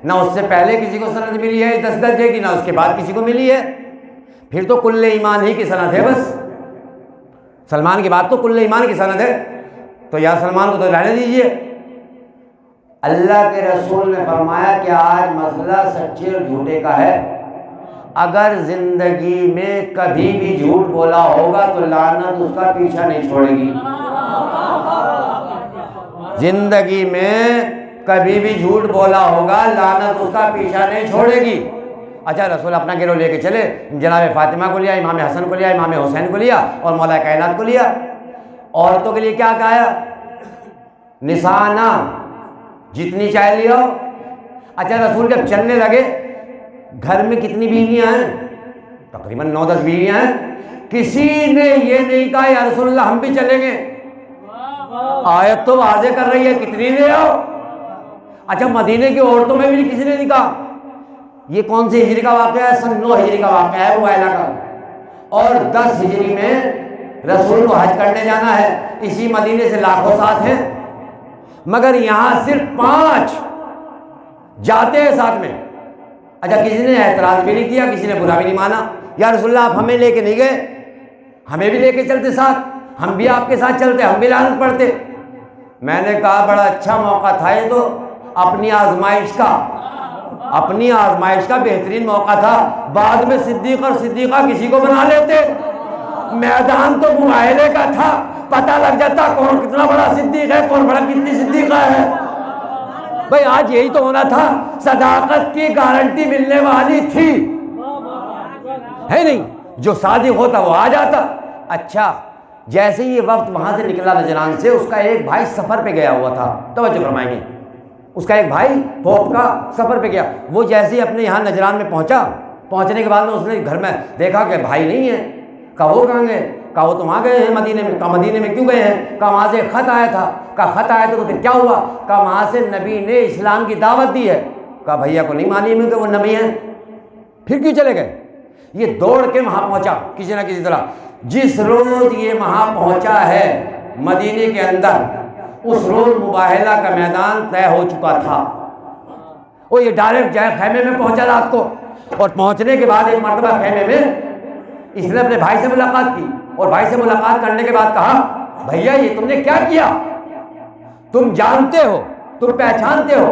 نہ اس سے پہلے کسی کو سند ملی ہے 10 درجے کی, نہ اس کے بعد کسی کو ملی ہے. پھر تو کل ایمان ہی کی سند ہے, بس سلمان کی بات تو کل ایمان کی سند ہے, تو یا سلمان کو تو رہنے دیجئے. اللہ کے رسول نے فرمایا کہ آج مسئلہ سچے اور جھوٹے کا ہے, اگر زندگی میں کبھی بھی جھوٹ بولا ہوگا تو لعنت اس کا پیچھا نہیں چھوڑے گی. زندگی میں کبھی بھی جھوٹ بولا ہوگا لعنت اس کا پیچھا نہیں چھوڑے گی. اچھا رسول اپنا گروہ لے کے چلے, جناب فاطمہ کو لیا, امام حسن کو لیا, امام حسین کو لیا, اور مولا کائنات کو لیا. عورتوں کے لیے کیا کہا, نسانا جتنی چاہے لیا. اچھا رسول جب چلنے لگے, گھر میں کتنی بیویاں ہیں, تقریباً 9-10 بیویاں ہیں, کسی نے یہ نہیں کہا یا رسول اللہ ہم بھی چلیں گے. آیت تو واضح کر رہی ہے کتنی لے آؤ. اچھا مدینے کی عورتوں میں بھی کسی نے نہیں کہا. یہ کون سی ہجری کا واقعہ ہے, سن 9 ہجری کا واقعہ ہے موائلہ کا, اور 10 ہجری میں رسول کو حج کرنے جانا ہے. اسی مدینے سے لاکھوں ساتھ ہیں, مگر یہاں صرف 5 جاتے ہیں ساتھ میں. اچھا کسی نے اعتراض بھی نہیں کیا, کسی نے برا بھی نہیں مانا. یا رسول اللہ آپ ہمیں لے کے نہیں گئے, ہمیں بھی لے کے چلتے ساتھ, ہم بھی آپ کے ساتھ چلتے, ہم بھی لعنت پڑھتے. میں نے کہا بڑا اچھا موقع تھا یہ تو, اپنی آزمائش کا بہترین موقع تھا. بعد میں صدیق اور صدیقہ کسی کو بنا لیتے, میدان تو مباہلے کا تھا, پتہ لگ جاتا کون کتنا بڑا صدیق ہے, کون بڑا کتنی صدیقہ ہے. بھائی آج یہی تو ہونا تھا, صداقت کی گارنٹی ملنے والی تھی, ہے نہیں, جو صادق ہوتا وہ آ جاتا. اچھا جیسے یہ وقت وہاں سے نکلا نجران سے, اس کا ایک بھائی سفر پہ گیا ہوا تھا, توجہ فرمائیں گے, اس کا ایک بھائی پوپ کا سفر پہ گیا. وہ جیسے ہی اپنے یہاں نجران میں پہنچا, پہنچنے کے بعد میں اس نے گھر میں دیکھا کہ بھائی نہیں ہے. کہا وہ کہاں گئے, کہا وہ تو وہاں گئے ہیں مدینے میں. کہا مدینے میں کیوں گئے ہیں, کہا وہاں سے خط آیا تھا. کہا خط آیا تھا تو پھر کیا ہوا, کہا وہاں سے نبی نے اسلام کی دعوت دی ہے. کہا بھیا کو نہیں معلوم کہ وہ نبی ہیں؟ پھر کیوں چلے گئے؟ یہ دوڑ کے وہاں پہنچا کسی نہ کسی طرح. جس روز یہ وہاں پہنچا ہے مدینے کے اندر، اس روز مباہلہ کا میدان طے ہو چکا تھا. وہ یہ ڈائریکٹ جائے خیمے میں پہنچا رات کو، اور پہنچنے کے بعد ایک مرتبہ خیمے میں اس نے اپنے بھائی سے ملاقات کی، اور بھائی سے ملاقات کرنے کے بعد کہا بھیا یہ تم نے کیا کیا؟ تم جانتے ہو، تم پہچانتے ہو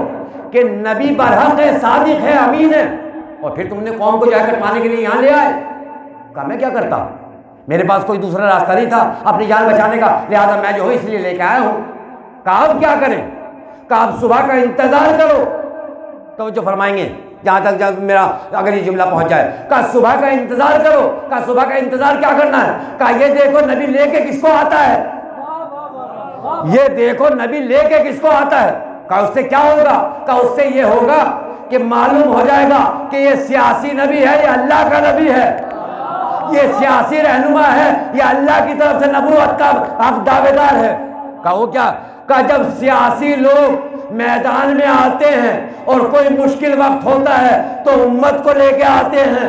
کہ نبی برحق ہے، صادق ہے، امین ہے، اور پھر تم نے قوم کو جا کٹوانے کے لیے یہاں لے آئے. کہا میں کیا کرتا، میرے پاس کوئی دوسرا راستہ نہیں تھا اپنی جان بچانے کا، لہٰذا میں جو ہوں اس لیے لے کے آیا ہوں. کہا اب کیا کریں؟ کہا اب صبح کا انتظار کرو. توجہ فرمائیں گے جہاں تک جب میرا اگر یہ جملہ پہنچ جائے. کہا صبح کا انتظار کرو. کہا صبح کا انتظار کیا کرنا ہے؟ کہا یہ دیکھو نبی لے کے کس کو آتا ہے، یہ دیکھو نبی لے کے کس کو آتا ہے. کہا اس سے کیا ہوگا؟ کہا اس سے یہ ہوگا کہ معلوم ہو جائے گا کہ یہ سیاسی نبی ہے یا اللہ کا نبی ہے، یہ سیاسی رہنما ہے یا اللہ کی طرف سے نبوت کا حق دعوے دار ہے. کہا وہ کیا؟ کہا جب سیاسی لوگ میدان میں آتے ہیں اور کوئی مشکل وقت ہوتا ہے تو امت کو لے کے آتے ہیں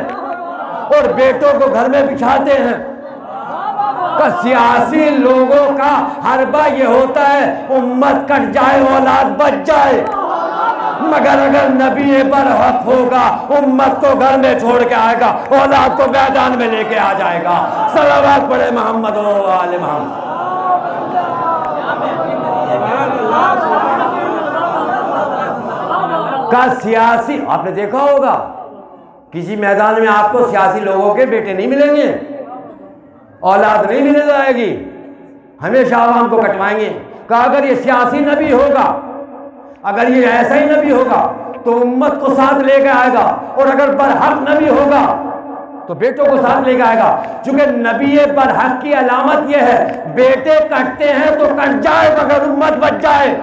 اور بیٹوں کو گھر میں بچھاتے ہیں. کہ سیاسی لوگوں کا حربہ یہ ہوتا ہے امت کٹ جائے، اولاد بچ جائے، مگر اگر نبی برحق ہوگا امت کو گھر میں چھوڑ کے آئے گا، اولاد کو میدان میں لے کے آ جائے گا. صلوات پڑھے محمد و آل محمد. کا سیاسی آپ نے دیکھا ہوگا کسی میدان میں آپ کو سیاسی لوگوں کے بیٹے نہیں ملیں گے، اولاد نہیں مل جائے گی، ہمیشہ عوام کو کٹوائیں گے. کہا اگر یہ سیاسی نبی ہوگا، اگر یہ ایسا ہی نبی ہوگا تو امت کو ساتھ لے کے آئے گا، اور اگر برحق نبی ہوگا تو بیٹوں کو ساتھ لے کے آئے گا. چونکہ نبی برحق کی علامت یہ ہے بیٹے کٹتے ہیں تو کٹ جائے مگر امت بچ جائے.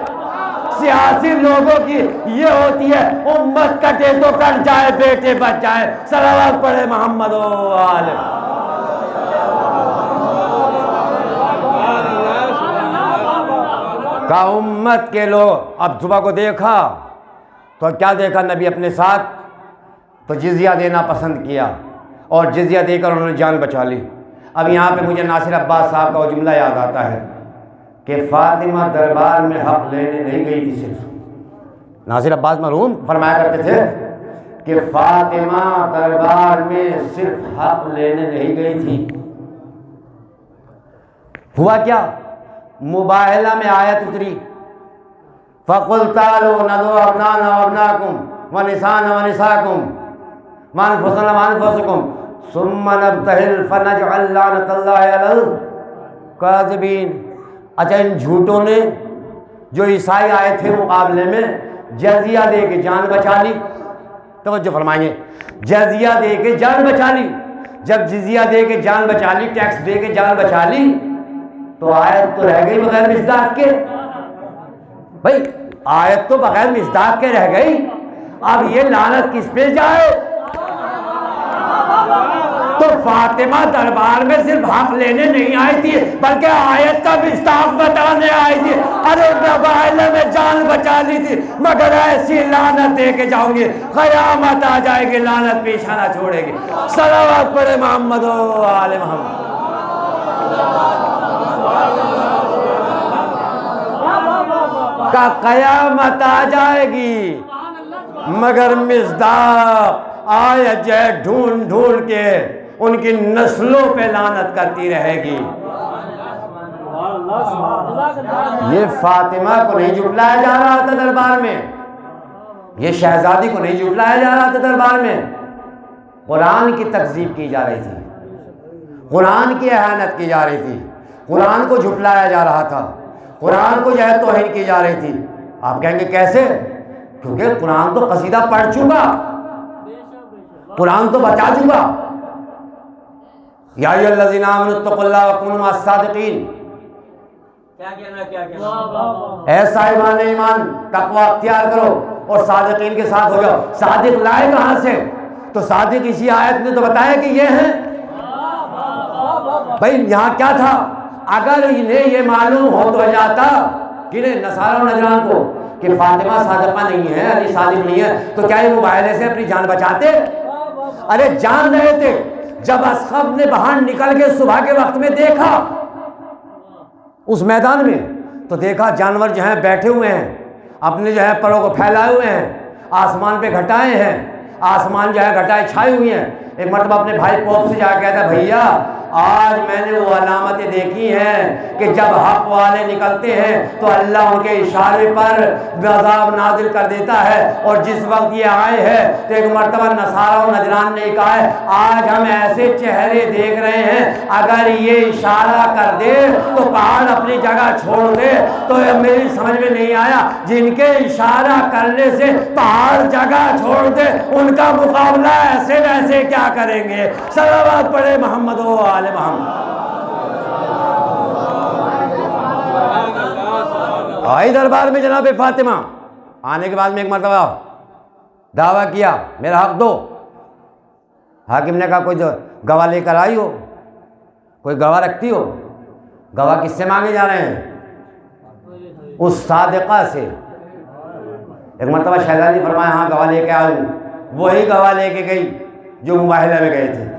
سیاسی لوگوں کی یہ ہوتی ہے امت کٹے تو کٹ جائے، بیٹے بچ جائے. صلوات پڑھے محمد و آل. کا امت کے لوگ اب صبح کو دیکھا تو کیا دیکھا نبی اپنے ساتھ؟ تو جزیہ دینا پسند کیا اور جزیہ دے کر انہوں نے جان بچا لی. اب یہاں پہ مجھے ناصر عباس صاحب کا وہ جملہ یاد آتا ہے کہ فاطمہ دربار میں حق لینے نہیں گئی تھی. صرف ناصر عباس مرحوم فرمایا کرتے تھے کہ فاطمہ دربار میں صرف حق لینے نہیں گئی تھی. ہوا کیا؟ مباہلہ میں آیت اتری فَقُلْ تَعَالُوا نَدْعُوا أَبْنَاءَنَا وَأَبْنَاءَكُمْ وَنِسَاءَنَا وَنِسَاءَكُمْ وَأَنفُسَنَا وَأَنفُسَكُمْ ثُمَّ نَبْتَهِلْ فَنَجْعَلْ لَعْنَةَ اللَّهِ عَلَى الْكَاذِبِينَ. اچھا ان جھوٹوں نے جو عیسائی آئے تھے مقابلے میں جزیہ دے کے جان بچا لی. توجہ فرمائیں گے، جزیہ دے کے جان بچا لی. جب جزیہ دے کے جان بچا لی، ٹیکس دے کے جان بچا لی، تو آیت تو رہ گئی بغیر مصداق کے. بھائی آیت تو بغیر مصداق کے رہ گئی. اب یہ لعنت کس پہ جائے؟ تو فاطمہ دربار میں صرف حق لینے نہیں آئی تھی بلکہ آیت کا مصداق بتانے آئی تھی. ارے مباہلے میں جان بچا لی تھی مگر ایسی لعنت دے کے جاؤں گی قیامت آ جائے گی لعنت پیچھے نہ چھوڑے گی. صلوات پڑھے محمد و آل محمد. کا قیامت آ جائے گی مگر مصداق آیت جو ہے ڈھونڈ ڈھونڈ کے ان کی نسلوں پہ لعنت کرتی رہے گی. یہ فاطمہ کو نہیں جھٹلایا جا رہا تھا دربار میں، یہ شہزادی کو نہیں جھٹلایا جا رہا تھا دربار میں، قرآن کی تکذیب کی جا رہی تھی، قرآن کی اہانت کی جا رہی تھی، قرآن کو جھٹلایا جا رہا تھا، قرآن کو جو ہے توہین کی جا رہی تھی. آپ کہیں گے کیسے؟ کیونکہ قرآن تو قصیدہ پڑھ چکا، قرآن تو بچا چکا. یا ایھا الذین آمنوا اتقوا اللہ وکونوا مع الصادقین. اے صاحبان ایمان تقوی اختیار کرو اور صادقین کے ساتھ ہو جاؤ. صادق لائے کہاں سے؟ تو صادق اسی آیت نے تو بتایا کہ یہ ہیں. بھائی یہاں کیا تھا؟ اگر انہیں یہ معلوم ہو تو جاتا کنہیں نصارہ و نجران کو کہ فاطمہ صادقہ نہیں ہے، علی صادق نہیں ہے، تو کیا یہ مباہلے سے اپنی جان بچاتے؟ ارے جان رہے تھے۔ جب اصحاب نے باہر نکل کے صبح کے وقت میں دیکھا اس میدان میں، تو دیکھا جانور جو ہیں بیٹھے ہوئے ہیں، اپنے جو ہے پروں کو پھیلائے ہوئے ہیں، آسمان پہ گھٹائیں ہیں، آسمان جو ہے گھٹائیں چھائی ہوئی ہیں۔ ایک مرتبہ اپنے بھائی پوپ سے جا کے کہتا ہے بھیا آج میں نے وہ علامتیں دیکھی ہیں کہ جب حق والے نکلتے ہیں تو اللہ ان کے اشارے پر عذاب نازل کر دیتا ہے، اور جس وقت یہ آئے ہیں تو ایک مرتبہ نصارہ و نجران نے کہا ہے آج ہم ایسے چہرے دیکھ رہے ہیں اگر یہ اشارہ کر دے تو پہاڑ اپنی جگہ چھوڑ دے۔ تو میری سمجھ میں نہیں آیا جن کے اشارہ کرنے سے پہاڑ جگہ چھوڑ دے ان کا مقابلہ ایسے ویسے کیا کریں گے؟ صلوات پڑھے محمد و آل محمد۔ آئی دربار میں جناب فاطمہ، آنے کے بعد میں ایک مرتبہ دعویٰ کیا میرا حق دو۔ حاکم نے کہا کوئی گواہ لے کر آئی ہو، کوئی گواہ رکھتی ہو؟ گواہ کس سے مانگے جا رہے ہیں؟ اس صادقہ سے۔ ایک مرتبہ شہزادی فرمایا ہاں گواہ لے کے آئی ہوں۔ وہی گواہ لے کے گئی جو مباہلہ میں گئے تھے،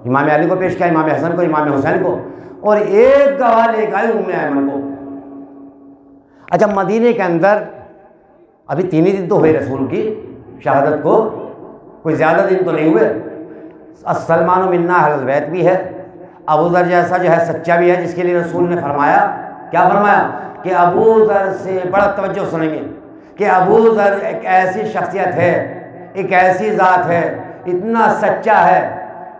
امام علی کو پیش کیا، امام حسن کو، امام حسین کو، اور ایک گواہ لے کے آئی ام ایمن کو۔ اچھا مدینے کے اندر ابھی 3 ہی دن تو ہوئے رسول کی شہادت کو، کوئی زیادہ دن تو نہیں ہوئے۔ السلمان منا اہل البیت بھی ہے، ابو ذر جیسا جو ہے سچا بھی ہے، جس کے لیے رسول نے فرمایا، کیا فرمایا کہ ابو ذر سے بڑا توجہ سنیں گے کہ ابو ذر ایک ایسی شخصیت ہے، ایک ایسی ذات ہے، اتنا سچا ہے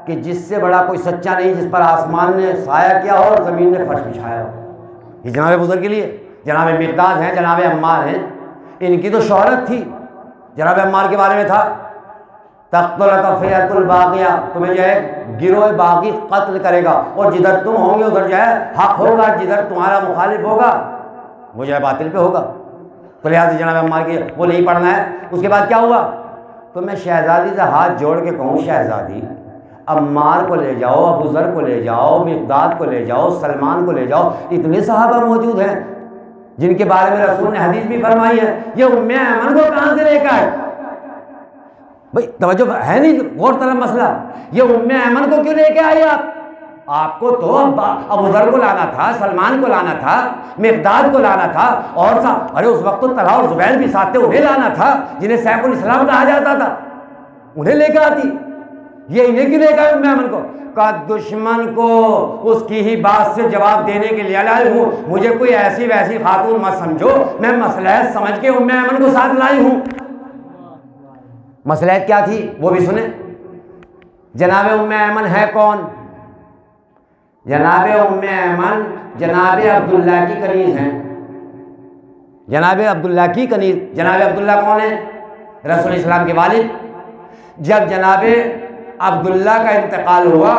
کہ جس سے بڑا کوئی سچا نہیں، جس پر آسمان نے سایہ کیا ہو اور زمین نے فرش بچھایا ہو۔ یہ جناب ابو ذر کے لیے، جناب مقداد ہیں، جناب عمار ہیں، ان کی تو شہرت تھی۔ جناب عمار کے بارے میں تھا تقتلک فئۃ الباغیہ، تمہیں جو ہے گروہ باغی قتل کرے گا، اور جدھر تم ہوں گے ادھر جو ہے حق ہوگا، جدھر تمہارا مخالف ہوگا وہ جو ہے باطل پہ ہوگا۔ تو لہٰذا جناب عمار کے وہ نہیں پڑھنا ہے۔ اس کے بعد کیا ہوا؟ تو میں شہزادی سے ہاتھ جوڑ کے کہوں شہزادی عمار کو لے جاؤ، ابو ذر کو لے جاؤ، مقداد کو لے جاؤ، سلمان کو لے جاؤ، اتنے صحابہ موجود ہیں جن کے بارے میں رسول نے حدیث بھی فرمائی ہے، یہ ام ایمن کو کہاں سے لے کر آئے؟ بھائی توجہ ہے نہیں، غور طلب مسئلہ، یہ ام ایمن کو کیوں لے کے آئے آپ کو تو ابو ذر کو لانا تھا، سلمان کو لانا تھا، مقداد کو لانا تھا، اور ارے اس وقت تو طلحہ اور زبیر بھی ساتھ تھے، انہیں لانا تھا جنہیں سیف الاسلام کہا جاتا تھا، انہیں لے کے آتی، یہ انہیں کیوں لے کے آئے ام ایمن کو؟ کا دشمن کو اس کی ہی بات سے جواب دینے کے لیے لائی ہوں، مجھے کوئی ایسی ویسی خاتون مت سمجھو، میں مصلحت سمجھ کے ام ایمن کو ساتھ لائی ہوں۔ مصلحت کیا تھی وہ بھی سنیں۔ جناب ام ایمن ہے کون؟ جناب ام ایمن جناب عبداللہ کی کنیز ہیں، جناب عبداللہ کی کنیز۔ جناب عبداللہ کون ہے؟ رسول اسلام کے والد۔ جب جناب عبداللہ کا انتقال ہوا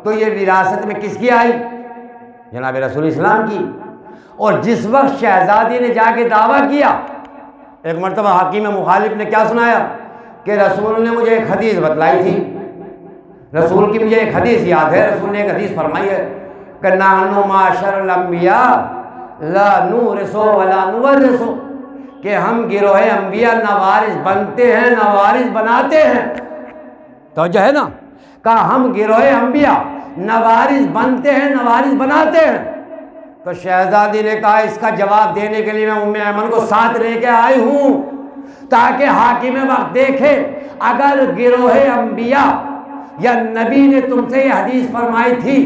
تو یہ وراثت میں کس کی آئی؟ جناب رسول اسلام کی۔ اور جس وقت شہزادی نے جا کے دعویٰ کیا، ایک مرتبہ حکیم مخالف نے کیا سنایا کہ رسول نے مجھے ایک حدیث بتلائی تھی، رسول کی مجھے ایک حدیث یاد ہے، رسول نے ایک حدیث فرمائی ہے کہ نحن معاشر الانبیاء لا نورث ولا نورث، کہ ہم گروہ انبیاء نہ وارث بنتے ہیں نہ وارث بناتے ہیں۔ تو جو ہے نا، کہا ہم گروہ انبیاء نہ وارث بنتے ہیں نہ وارث بناتے ہیں۔ تو شہزادی نے کہا اس کا جواب دینے کے لیے میں ام ایمن کو ساتھ لے کے آئی ہوں تاکہ حاکم وقت دیکھے اگر گروہ انبیاء یا نبی نے تم سے یہ حدیث فرمائی تھی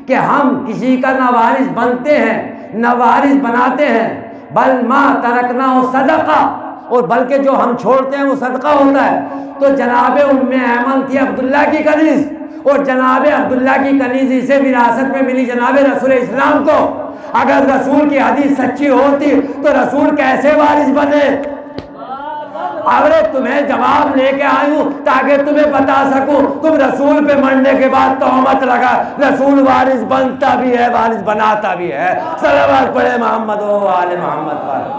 کہ ہم کسی کا نہ وارث بنتے ہیں نہ وارث بناتے ہیں، بل ما ترکنا صدقہ، اور بلکہ جو ہم چھوڑتے ہیں وہ صدقہ ہوتا ہے، تو جناب ام ایمن تھی عبداللہ کی کنیز، اور جناب عبداللہ کی کنیز اسے وراثت میں ملی جناب رسول اسلام کو۔ اگر رسول کی حدیث سچی ہوتی تو رسول کیسے وارث بنے؟ عورت تمہیں جواب لے کے آئی ہوں تاکہ تمہیں بتا سکوں، تم رسول پہ مرنے کے بعد تہمت لگا، رسول وارث بنتا بھی ہے وارث بناتا بھی ہے۔ صلوات پڑھے محمد و آل محمد پر۔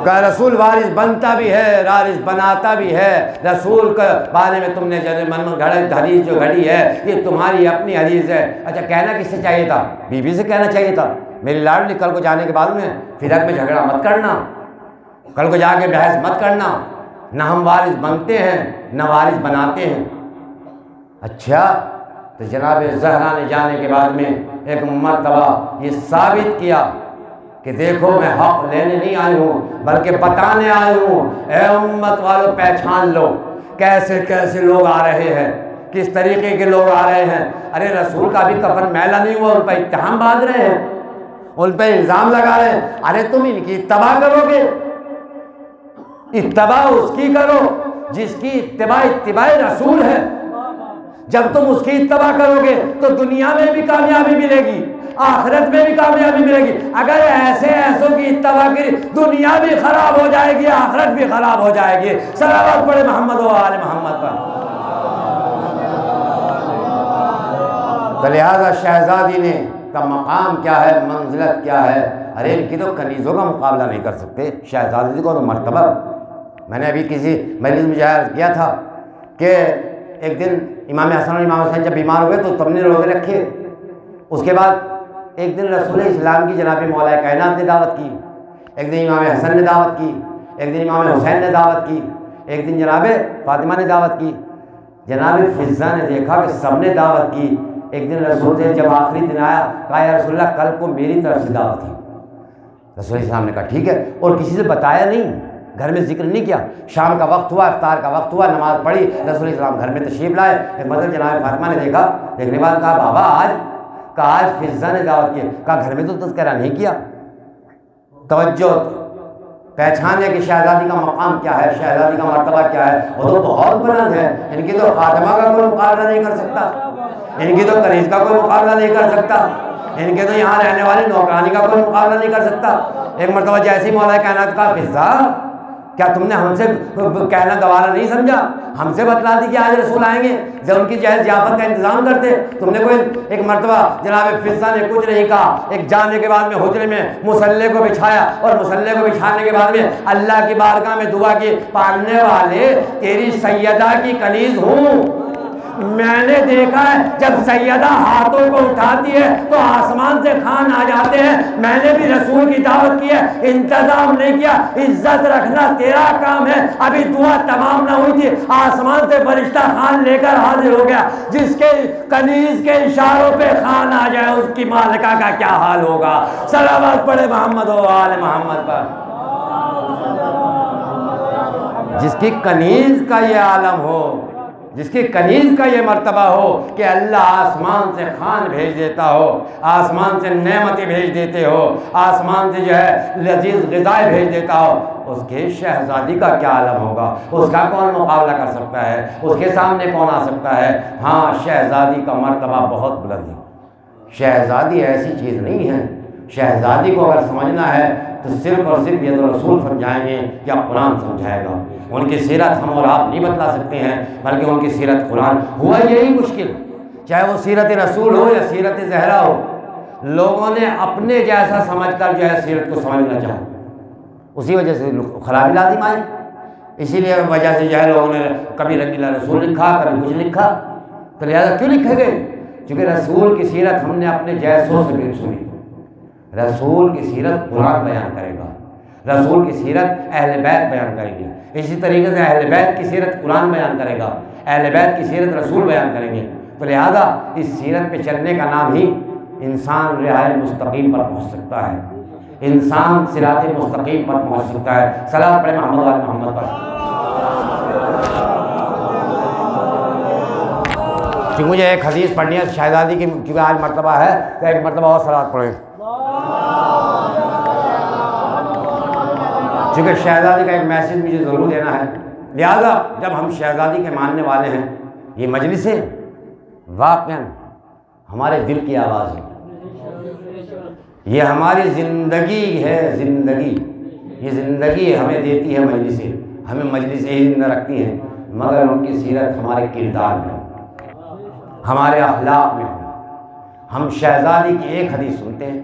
کہ رسول وارث بنتا بھی ہے وارث بناتا بھی ہے۔ رسول کے بارے میں تم نے حدیث جو گھڑی ہے یہ تمہاری اپنی حدیث ہے۔ اچھا کہنا کس سے چاہیے تھا؟ بی بی سے کہنا چاہیے تھا، میری لاڈلی کل کو جانے کے بعد میں فرق میں جھگڑا مت کرنا، کل کو جا کے بحث مت کرنا، نہ ہم وارث بنتے ہیں نہ وارث بناتے ہیں۔ اچھا، تو جناب زہرا نے جانے کے بعد میں ایک مرتبہ یہ ثابت کیا کہ دیکھو میں حق لینے نہیں آئی ہوں بلکہ بتانے آئی ہوں۔ اے امت والو، پہچان لو کیسے کیسے لوگ آ رہے ہیں، کس طریقے کے لوگ آ رہے ہیں۔ ارے رسول کا بھی کفن میلا نہیں ہوا، ان پہ اتہام باندھ رہے ہیں، ان پہ الزام لگا رہے ہیں۔ ارے تم ان کی اتباع کرو گے، اتباع اس کی کرو جس کی اتباع رسول ہے۔ جب تم اس کی اتباع کرو گے تو دنیا میں بھی کامیابی ملے گی، آخرت میں بھی کامیابی ملے گی۔ اگر ایسوں کی اتباع کی دنیا بھی خراب ہو جائے گی، آخرت بھی خراب ہو جائے گی۔ صلوات پڑھے محمد و آل محمد پر۔ تو لہذا شہزادی نے کا مقام کیا ہے، منزلت کیا ہے۔ ارے ان کی تو کنیزوں کا مقابلہ نہیں کر سکتے، شہزادی کو تو مرتبہ۔ میں نے ابھی کسی مجلس میں ظاہر کیا تھا کہ ایک دن امام حسن اور امام حسین جب بیمار ہوئے تو تم نے روزے رکھے۔ اس کے بعد ایک دن رسول اسلام کی جناب مولا کائنات نے دعوت کی، ایک دن امام حسن نے دعوت کی، ایک دن امام حسین نے دعوت کی، ایک دن جناب فاطمہ نے دعوت کی۔ جناب فضہ نے دیکھا کہ سب نے دعوت کی۔ ایک دن رسول سے جب آخری دن آیا، کہا یا رسول اللہ کل کو میری طرف سے دعوت تھی۔ رسول اسلام نے کہا ٹھیک ہے، اور کسی سے بتایا نہیں، گھر میں ذکر نہیں کیا۔ شام کا وقت ہوا، افطار کا وقت ہوا، نماز پڑھی، رسول اسلام گھر میں تشریف لائے۔ ایک مطلب جناب فاطمہ نے دیکھا، دیکھنے کے بعد کہا بابا آج فضہ نے دعوت کی، کہا گھر میں تو تذکرہ نہیں کیا۔ توجہ، پہچانے کہ شہزادی کا مقام کیا ہے، شہزادی کا مرتبہ کیا ہے، وہ تو بہت بلند ہے۔ ان کی تو خاتمہ کا کوئی مقابلہ نہیں کر سکتا، ان کی تو کنیز کا کوئی مقابلہ نہیں کر سکتا، ان کے تو یہاں رہنے والی نوکرانی کا کوئی مقابلہ نہیں کر سکتا۔ ایک مرتبہ جیسی مولا کائنات کا فضہ، کیا تم نے ہم سے کہنا گوارا نہیں سمجھا؟ ہم سے بتلا دی کہ آج رسول آئیں گے، جب ان کی جہیز ضیافت کا انتظام کرتے۔ تم نے کوئی ایک مرتبہ جناب فضہ نے کچھ نہیں کہا۔ ایک جانے کے بعد میں حجرے میں مصلے کو بچھایا، اور مصلے کو بچھانے کے بعد میں اللہ کی بارگاہ میں دعا کی، پالنے والے تیری سیدہ کی کنیز ہوں۔ میں نے دیکھا ہے جب سیدہ ہاتھوں کو اٹھاتی ہے تو آسمان سے خوان آ جاتے ہیں۔ میں نے بھی رسول کی دعوت کی ہے، انتظام نہیں کیا۔ عزت رکھنا تیرا کام ہے۔ ابھی دعا تمام نہ ہوئی تھی، آسمان سے فرشتہ خوان لے کر حاضر ہو گیا۔ جس کے کنیز کے اشاروں پہ خوان آ جائے اس کی مالکہ کا کیا حال ہوگا۔ صلوات پڑھے محمد و آل محمد پر۔ جس کی کنیز کا یہ عالم ہو، جس کی کنیز کا یہ مرتبہ ہو کہ اللہ آسمان سے خوان بھیج دیتا ہو، آسمان سے نعمتیں بھیج دیتے ہو، آسمان سے جو ہے لذیذ غذائیں بھیج دیتا ہو، اس کے شہزادی کا کیا عالم ہوگا؟ اس کا کون مقابلہ کر سکتا ہے؟ اس کے سامنے کون آ سکتا ہے؟ ہاں، شہزادی کا مرتبہ بہت بلند ہے۔ شہزادی ایسی چیز نہیں ہے۔ شہزادی کو اگر سمجھنا ہے تو صرف اور صرف یہ تو رسول سمجھائیں گے یا قرآن سمجھائے گا۔ ان کی سیرت ہم اور آپ نہیں بتلا سکتے ہیں، بلکہ ان کی سیرت قرآن۔ ہوا یہی مشکل، چاہے وہ سیرت رسول ہو یا سیرت زہرا ہو، لوگوں نے اپنے جیسا سمجھ کر جو ہے سیرت کو سمجھنا چاہا، اسی وجہ سے خرابی لازم آئی۔ اسی لیے وجہ سے جو ہے لوگوں نے کبھی رنگیلا رسول لکھا، کبھی کچھ لکھا۔ تو لہٰذا کیوں لکھے گئے؟ چونکہ رسول کی سیرت ہم نے اپنے جیسوں سے بھی سنی۔ رسول کی سیرت قرآن بیان کرے گا، رسول کی سیرت اہل بیت بیان کرے گی، اسی طریقے سے اہل بیت کی سیرت قرآن بیان کرے گا، اہل بیت کی سیرت رسول بیان کریں گے۔ تو لہذا اس سیرت پہ چلنے کا نام ہی انسان رہائے مستقیم پر پہنچ سکتا ہے، انسان صراط مستقیم پر پہنچ سکتا ہے۔ صلوات پڑھیں محمد وعلی محمد پر۔ کہ مجھے ایک حدیث پڑھنی ہے شہزادی کی، کیونکہ آج مرتبہ ہے تو ایک مرتبہ اور صلوات پڑھیں، چونکہ شہزادی کا ایک میسیج مجھے ضرور دینا ہے۔ لہذا جب ہم شہزادی کے ماننے والے ہیں، یہ مجلسیں واقعاً ہمارے دل کی آواز ہے، یہ ہماری زندگی ہے، زندگی، یہ زندگی ہمیں دیتی ہے مجلسیں، ہمیں مجلسیں ہی زندہ رکھتی ہیں، مگر ان کی سیرت ہمارے کردار میں ہو، ہمارے اخلاق میں ہو۔ ہم شہزادی کی ایک حدیث سنتے ہیں،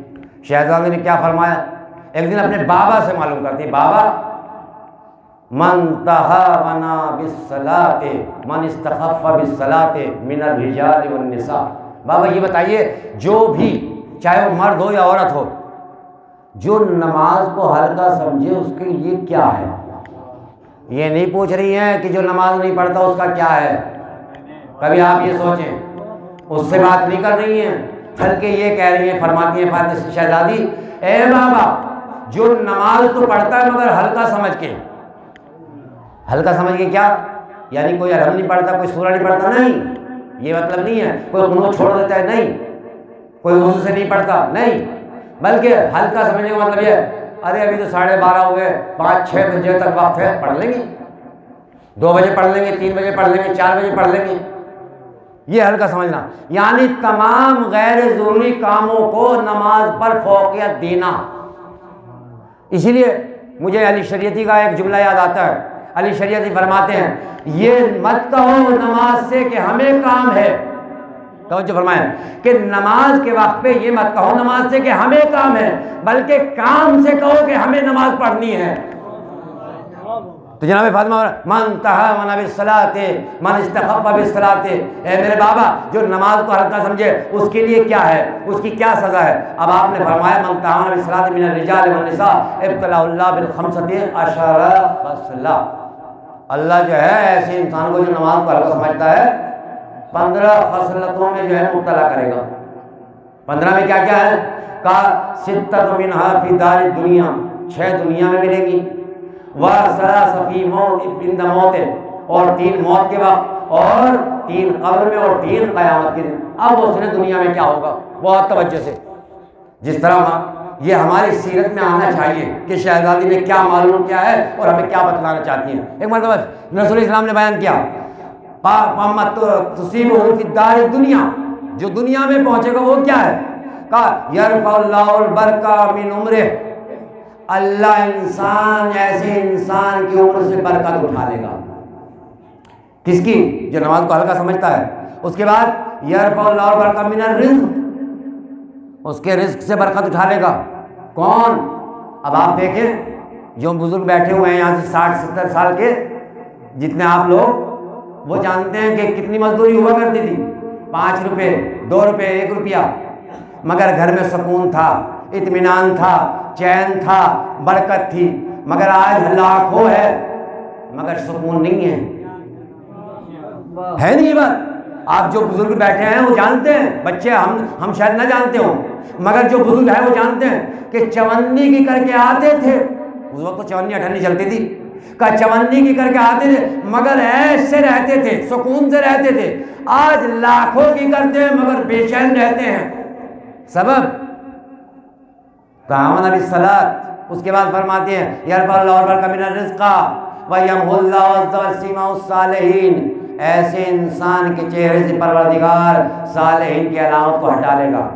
شہزادی نے کیا فرمایا؟ ایک دن اپنے بابا سے معلوم کرتی، بابا من تہاونا بالصلاۃ من استخف بالصلاۃ من الرجال والنساء، بابا یہ بتائیے جو بھی چاہے وہ مرد ہو یا عورت ہو، جو نماز کو ہلکا سمجھے اس کے لیے کیا ہے. یہ نہیں پوچھ رہی ہیں کہ جو نماز نہیں پڑھتا اس کا کیا ہے. کبھی آپ یہ سوچیں, اس سے بات نہیں کر رہی ہیں, بلکہ یہ کہہ رہی ہیں, فرماتی ہیں فاطمہ شہزادی, اے بابا جو نماز تو پڑھتا ہے مگر ہلکا سمجھ کے. ہلکا سمجھ کے کیا؟ یعنی کوئی الحمد نہیں پڑھتا, کوئی سورہ نہیں پڑھتا, نہیں, یہ مطلب نہیں ہے. کوئی قنوت چھوڑ دیتا ہے, نہیں. کوئی وضو سے نہیں پڑھتا, نہیں. بلکہ ہلکا سمجھنے کا مطلب یہ ہے, ارے ابھی تو 12:30 ہو گئے, 5-6 بجے تک وقت ہے, پڑھ لیں گے, 2 بجے پڑھ لیں گے, 3 بجے پڑھ لیں گے, 4 بجے پڑھ لیں گے. یہ ہلکا سمجھنا, یعنی تمام غیر ضروری کاموں کو نماز پر فوقیت دینا. اسی لیے مجھے علی شریعتی کا ایک جملہ یاد آتا ہے. علی شریعتی فرماتے ہیں, یہ مت کہو نماز سے کہ ہمیں کام ہے. توجہ فرمائیں کہ نماز کے وقت پہ یہ مت کہو نماز سے کہ ہمیں کام ہے, بلکہ کام سے کہو کہ ہمیں نماز پڑھنی ہے. تو جناب فاطمہ, من تہاون بالصلاۃ من استخف بالصلاۃ, اے میرے بابا جو نماز کو ہلکا سمجھے اس کے لیے کیا ہے, اس کی کیا سزا ہے. اب آپ نے فرمایا من تہاون بالصلاۃ من الرجال والنساء ابتلاه اللہ بالخمسۃ عشر خصلہ. اللہ جو ہے ایسے انسان کو جو نماز کو ہلکا سمجھتا ہے 15 خصلتوں میں جو ہے مبتلا کرے گا. 15 میں کیا کیا ہے؟ کا ستۃ منها فی دار الدنیا, 6 دنیا میں ملے گی, وَثَلَاثَ فِي عِندَ مَوْتِ, اور 3 موت کے وقت, اور 3 قبر میں, اور 3 قیامت کے دن. اب اس نے دنیا میں کیا ہوگا, بہت توجہ سے. جس طرح یہ ہماری سیرت میں آنا چاہیے کہ شہزادی نے کیا معلوم کیا ہے اور ہمیں کیا بتلانا چاہتی ہیں. ایک مرتبہ رسول اسلام نے بیان کیا, محمد تصیبہ فی الدار الدنیا, جو دنیا میں پہنچے گا وہ کیا ہے, کہا یرفع اللہ البرکہ من عمرہ, اللہ ایسے انسان کی عمر سے برکت اٹھا لے گا. کس کی؟ جو نماز کو ہلکا سمجھتا ہے. اس کے بعد یرفع اللہ البرکہ من الرزق, اس کے رزق سے برکت اٹھا لے گا. کون؟ اب آپ دیکھیں جو بزرگ بیٹھے ہوئے ہیں یہاں سے 60-70 سال کے جتنے آپ لوگ, وہ جانتے ہیں کہ کتنی مزدوری ہوا کرتی تھی, 5 روپے, 2 روپے, 1 روپیہ, مگر گھر میں سکون تھا, اطمینان تھا, چین تھا, برکت تھی. مگر آج لاکھوں ہے مگر سکون نہیں ہے. ہے نہیں یہ بات؟ آپ جو بزرگ بیٹھے ہیں وہ جانتے ہیں, بچے ہم شاید نہ جانتے ہوں, مگر جو بزرگ ہیں وہ جانتے ہیں کہ چونی کی کر کے آتے تھے. اس وقت تو 54-58 چلتی تھی, کا چونی کی کر کے آتے تھے مگر ایسے رہتے تھے, سکون سے رہتے تھے. آج لاکھوں کی کرتے ہیں مگر بے چین رہتے ہیں. سبب تعاون بالصلاۃ. اس کے بعد فرماتے ہیں یرفع اللہ البرکہ من الرزق ویمحو اللہ سیماء الصالحین, ایسے انسان کے چہرے سے پروردگار صالحین کی علامت کو ہٹا لے گا.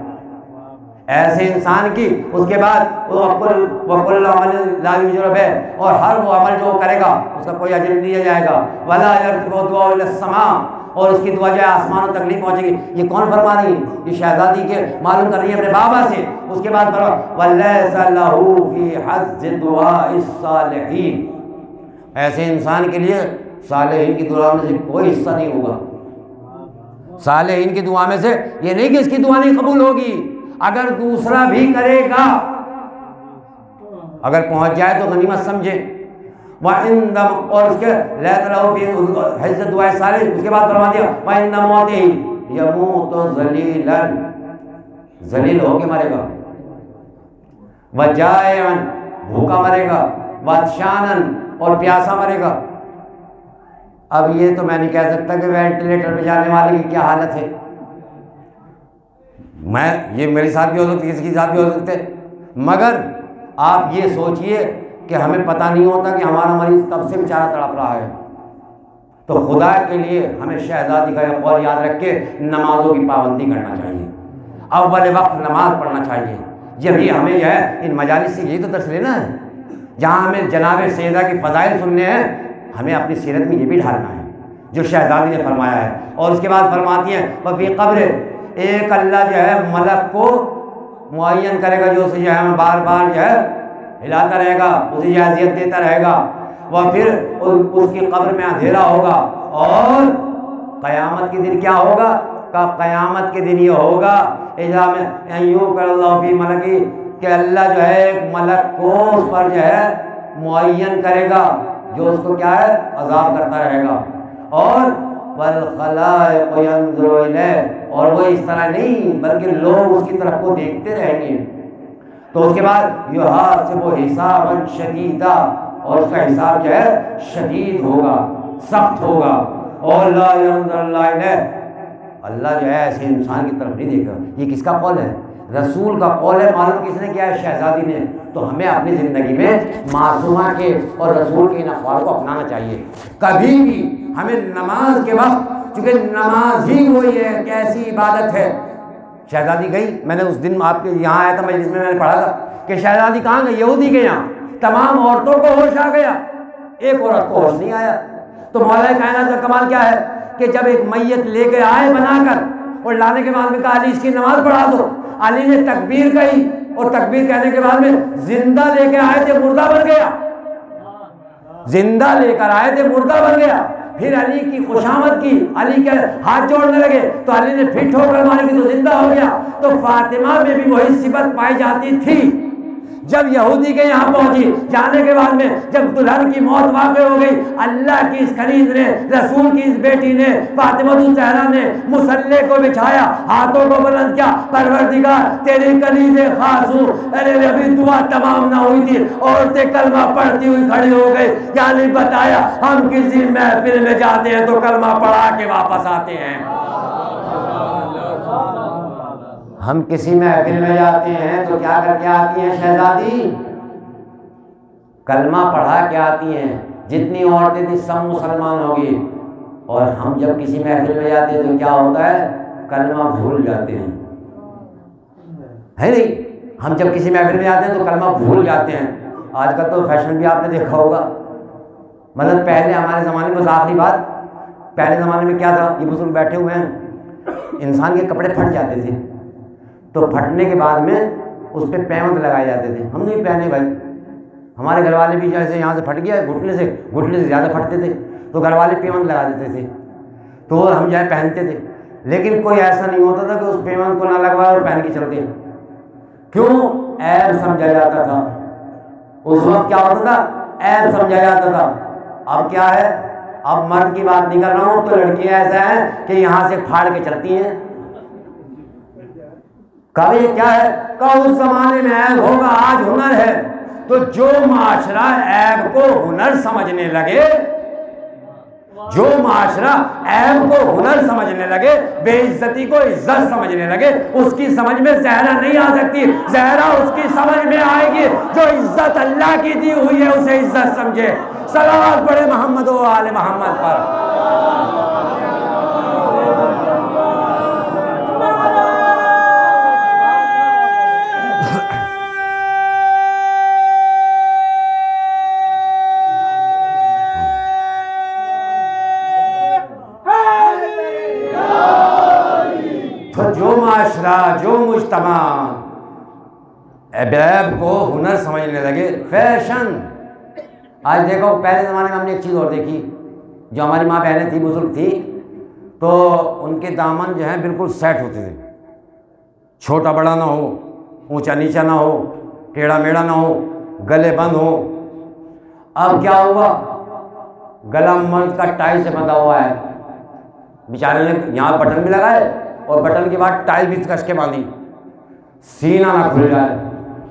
ایسے انسان کی اس کے بعد وَكُلُّ عَمَلٍ لَا يُجْرَ بِهِ, اور ہر وہ عمل جو کرے گا اس کا کوئی اجر نہیں دیا جائے گا. وَلَا يَرْتِفُ دُعَاءُ إِلَى السَّمَاءِ, اور اس کی دعا جو ہے آسمانوں تک نہیں پہنچے گی. یہ کون فرما رہی ہے؟ یہ شہزادی کے معلوم کر رہی ہے اپنے بابا سے. اس کے بعد فرما وَلَيْسَ لَهُ فِي حَظِّ دُعَاءِ الصَّالِحِينَ, ایسے انسان کے لیے صالحین کی دعا میں سے کوئی حصہ نہیں ہوگا. صالحین کی دعا میں سے یہ نہیں کہ اس کی دعا نہیں قبول ہوگی, اگر دوسرا بھی کرے گا, اگر پہنچ جائے تو غنیمت سمجھے. اور اس کے لیس لہ فی حظ دعاء صالح. اس کے بعد فرما دیا وَإِنَّ مَوْتِهِ يَمُوتُ ذَلِيلًا, ذلیل ہو کے مرے گا. وَجَائِعًا, بھوکا مرے گا. وَعَطْشَانًا, اور پیاسا مرے گا. اب یہ تو میں نہیں کہہ سکتا کہ وینٹیلیٹر پہ جانے والے کی کیا حالت ہے. یہ میرے ساتھ بھی ہو سکتی, کسی کے ساتھ بھی ہو سکتے, مگر آپ یہ سوچئے کہ ہمیں پتہ نہیں ہوتا کہ ہمارا مریض کب سے بیچارہ تڑپ رہا ہے. تو خدا کے لیے ہمیں شہزادی کا یہ قول یاد رکھ کے نمازوں کی پابندی کرنا چاہیے, اول وقت نماز پڑھنا چاہیے. یہی ہمیں جو ہے ان مجالس سے یہی تو درس لینا ہے, جہاں ہمیں جناب سیدہ کی فضائل سننے ہیں, ہمیں اپنی سیرت میں یہ بھی ڈھالنا ہے جو شہزادی نے فرمایا ہے. اور اس کے بعد فرماتی ہیں وفی قبر, ایک اللہ جو ہے ملک کو معین کرے گا جو اسے جو ہے بار بار جو ہے ہلاتا رہے گا, اسے جو اذیت دیتا رہے گا. وہ پھر اس کی قبر میں اندھیرا ہوگا. اور قیامت کے دن کیا ہوگا؟ کہ قیامت کے دن یہ ہوگا اذا میں یوں کر اللہ فی ملکی, کہ اللہ جو ہے ایک ملک کو اس پر جو ہے معین کرے گا جو اس کو کیا ہے عذاب کرتا رہے گا. اور والخلائق ينظر الیہ، اور وہ اس طرح نہیں بلکہ لوگ اس کی طرف کو دیکھتے رہیں گے. تو اس کے بعد یحاسب حسابا شدیدا، اور اس کا حساب جو ہے شدید ہوگا، سخت ہوگا. اور لا ينظر اللہ الیہ، اللہ جو ہے ایسے انسان کی طرف نہیں دیکھا. یہ کس کا قول ہے؟ رسول کا قول ہے. معلوم کس نے کیا ہے؟ شہزادی نے. تو ہمیں اپنی زندگی میں معصومہ کے اور رسول کے ان اقوال کو اپنانا چاہیے. کبھی بھی ہمیں نماز کے وقت، چونکہ نماز ہی وہی ہے کہ ایسی عبادت ہے. شہزادی گئی، میں نے اس دن آپ کے یہاں آیا تھا مجلس میں نے پڑھا تھا کہ شہزادی کہاں گئی؟ یہودی کے یہاں. تمام عورتوں کو ہوش آ گیا، ایک عورت کو ہوش نہیں آیا. تو مولا کائنات کا کمال کیا ہے کہ جب ایک میت لے کے آئے بنا کر اور لانے کے بعد میں کہا علی اس کی نماز پڑھا دو. علی نے تکبیر کہی اور تکبیر کہنے کے بعد میں زندہ لے کے آئے تھے مردہ بن گیا. زندہ لے کر آئے تھے مردہ بن گیا. پھر علی کی خوشامد کی، علی کے ہاتھ جوڑنے لگے تو علی نے پھر ٹھوکر ماری کی تو زندہ ہو گیا. تو فاطمہ میں بھی وہی صفت پائی جاتی تھی. جب یہودی کے یہاں پہنچی، جانے کے بعد میں جب دلہن کی موت واقع ہو گئی، اللہ کی اس خلیل نے، رسول کی اس بیٹی نے، فاطمہ الزہرا نے مصلے کو بچھایا، ہاتھوں کو بلند کیا، پروردگار تیری کلیز خاص ہوں. ارے ابھی دعا تمام نہ ہوئی تھی، عورتیں کلمہ پڑھتی ہوئی کھڑی ہو گئی. یعنی بتایا ہم کسی محفل میں جاتے ہیں تو کلمہ پڑھا کے واپس آتے ہیں. ہم کسی محفل میں جاتے ہیں تو کیا کر کے آتی ہیں شہزادی؟ کلمہ پڑھا کے آتی ہیں. جتنی عورتیں تھیں سب مسلمان ہوگی. اور ہم جب کسی محفل میں جاتے ہیں تو کیا ہوتا ہے؟ کلمہ بھول جاتے ہیں. ہے نہیں؟ ہم جب کسی محفل میں جاتے ہیں تو کلمہ بھول جاتے ہیں. آج کل تو فیشن بھی آپ نے دیکھا ہوگا. مطلب پہلے ہمارے زمانے میں، آخری بات، پہلے زمانے میں کیا تھا؟ یہ بزرگ بیٹھے ہوئے ہیں، انسان کے کپڑے پھٹ جاتے تھے تو پھٹنے کے بعد میں اس پہ پیمند لگائے جاتے تھے. ہم نہیں پہنے بھائی. ہمارے گھر والے بھی جیسے یہاں سے پھٹ گیا، گھٹنے سے زیادہ پھٹتے تھے تو گھر والے پیمند لگا دیتے تھے تو ہم جو ہے پہنتے تھے. لیکن کوئی ایسا نہیں ہوتا تھا کہ اس پیمند کو نہ لگوائے اور پہن کے چلتے ہیں. کیوں؟ عیب سمجھا جاتا تھا. اس وقت کیا ہوتا تھا؟ عیب سمجھا جاتا تھا. اب کیا ہے؟ اب مرد کی بات نہیں کر رہا ہوں، تو لڑکیاں ایسا ہیں کہ یہاں سے پھاڑ کے چلتی ہیں. کبھی کیا ہے کہ اس زمانے میں عیب ہوگا، آج ہنر ہے. تو جو معاشرہ عیب کو ہنر سمجھنے لگے، جو معاشرہ عیب کو ہنر سمجھنے لگے، بے عزتی کو عزت سمجھنے لگے، اس کی سمجھ میں زہرا نہیں آ سکتی. زہرا اس کی سمجھ میں آئے گی جو عزت اللہ کی دی ہوئی ہے اسے عزت سمجھے. صلوات پڑھے محمد و آل محمد پر. جو مجتمع عیب کو ہنر سمجھنے لگے، فیشن. آج دیکھو، پہلے زمانے میں ہم نے ایک چیز اور دیکھی. جو ہماری ماں بہنیں تھیں، بزرگ تھیں، تو ان کے دامن جو ہیں بالکل سیٹ ہوتے تھے. چھوٹا بڑا نہ ہو، اونچا نیچا نہ ہو، ٹیڑھا میڑھا نہ ہو، گلے بند ہو. اب کیا ہوا؟ گلا مرد کا ٹائی سے بندھا ہوا ہے. بیچارے نے یہاں بٹن بھی لگائے اور بٹن کے بعد ٹائی بھی کس کے باندھی، سینہ نہ کھل جائے.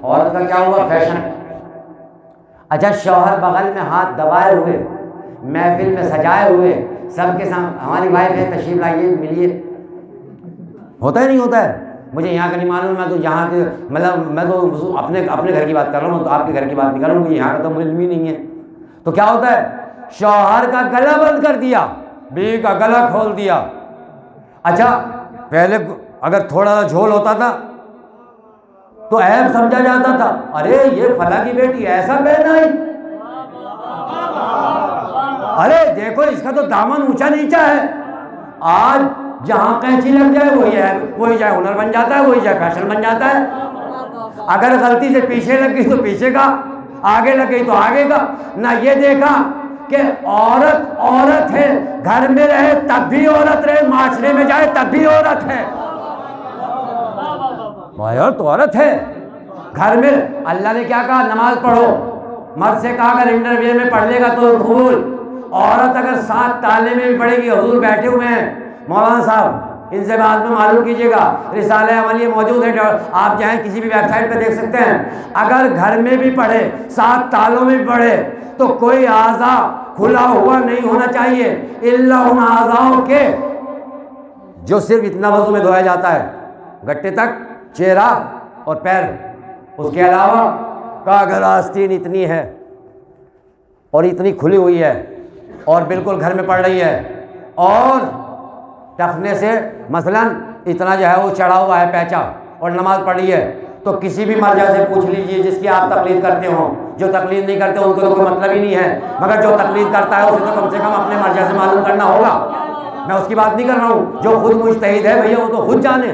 عورت کا کیا ہوا؟ فیشن. اچھا، شوہر بغل میں ہاتھ دبائے ہوئے، محفل میں سجائے ہوئے، سب کے سامنے ہماری وائف ہے، تشریف لائیے، ملیے. ہوتا ہے نہیں ہوتا ہے؟ مجھے یہاں کا نہیں معلوم. میں تو یہاں کے مطلب میں تو اپنے گھر کی بات کر رہا ہوں، تو آپ کے گھر کی بات نہیں کر رہا ہوں. مجھے یہاں کا تو علم ہی نہیں ہے. تو کیا ہوتا ہے؟ شوہر کا گلا بند کر دیا، بیوی کا گلا کھول دیا. اچھا، پہلے اگر تھوڑا سا جھول ہوتا تھا تو عیب سمجھا جاتا تھا. ارے یہ فلاں کی بیٹی ایسا پہنا ہے، ارے دیکھو اس کا تو دامن اونچا نیچا ہے. آج جہاں قینچی لگ جائے وہی جائے ہنر بن جاتا ہے، وہی جائے فیشن بن جاتا ہے. اگر غلطی سے پیچھے لگ گئی تو پیچھے کا، آگے لگ گئی تو آگے کا. نہ یہ دیکھا کہ عورت ہے، گھر میں رہے تب بھی عورت رہے، معاشرے میں جائے تب بھی عورت ہے. تو عورت ہے. گھر میں اللہ نے کیا کہا؟ نماز پڑھو. مرد سے کہا اگر انٹرویو میں پڑھ لے گا تو قبول. عورت اگر 7 تالے میں بھی پڑھے گی. حضور بیٹھے ہوئے ہیں مولانا صاحب, ان سے بعد میں معلوم کیجیے گا, رسالہ عملیہ موجود ہے, آپ جائیں کسی بھی ویب سائٹ پہ دیکھ سکتے ہیں. اگر گھر میں بھی پڑھے, 7 تالوں میں بھی پڑھے, تو کوئی اعضا کھلا ہوا نہیں ہونا چاہیے الا ان اعضاؤں کے جو صرف اتنا وضو میں دھویا جاتا ہے, گٹے تک, چہرہ اور پیر. اس کے علاوہ کا اگر آستین اتنی ہے اور اتنی کھلی ہوئی ہے اور بالکل گھر میں پڑ رہی ہے اور ٹخنے سے مثلا اتنا جو ہے وہ چڑھا ہوا ہے پیچا اور نماز پڑھی ہے, تو کسی بھی مرجع سے پوچھ لیجئے جس کی آپ تقلید کرتے ہوں. جو تقلید نہیں کرتے ان کو تو کوئی مطلب ہی نہیں ہے, مگر جو تقلید کرتا ہے اسے تو کم سے کم اپنے مرجع سے معلوم کرنا ہوگا. میں اس کی بات نہیں کر رہا ہوں, جو خود مجتہد ہے بھیا وہ تو خود جانے.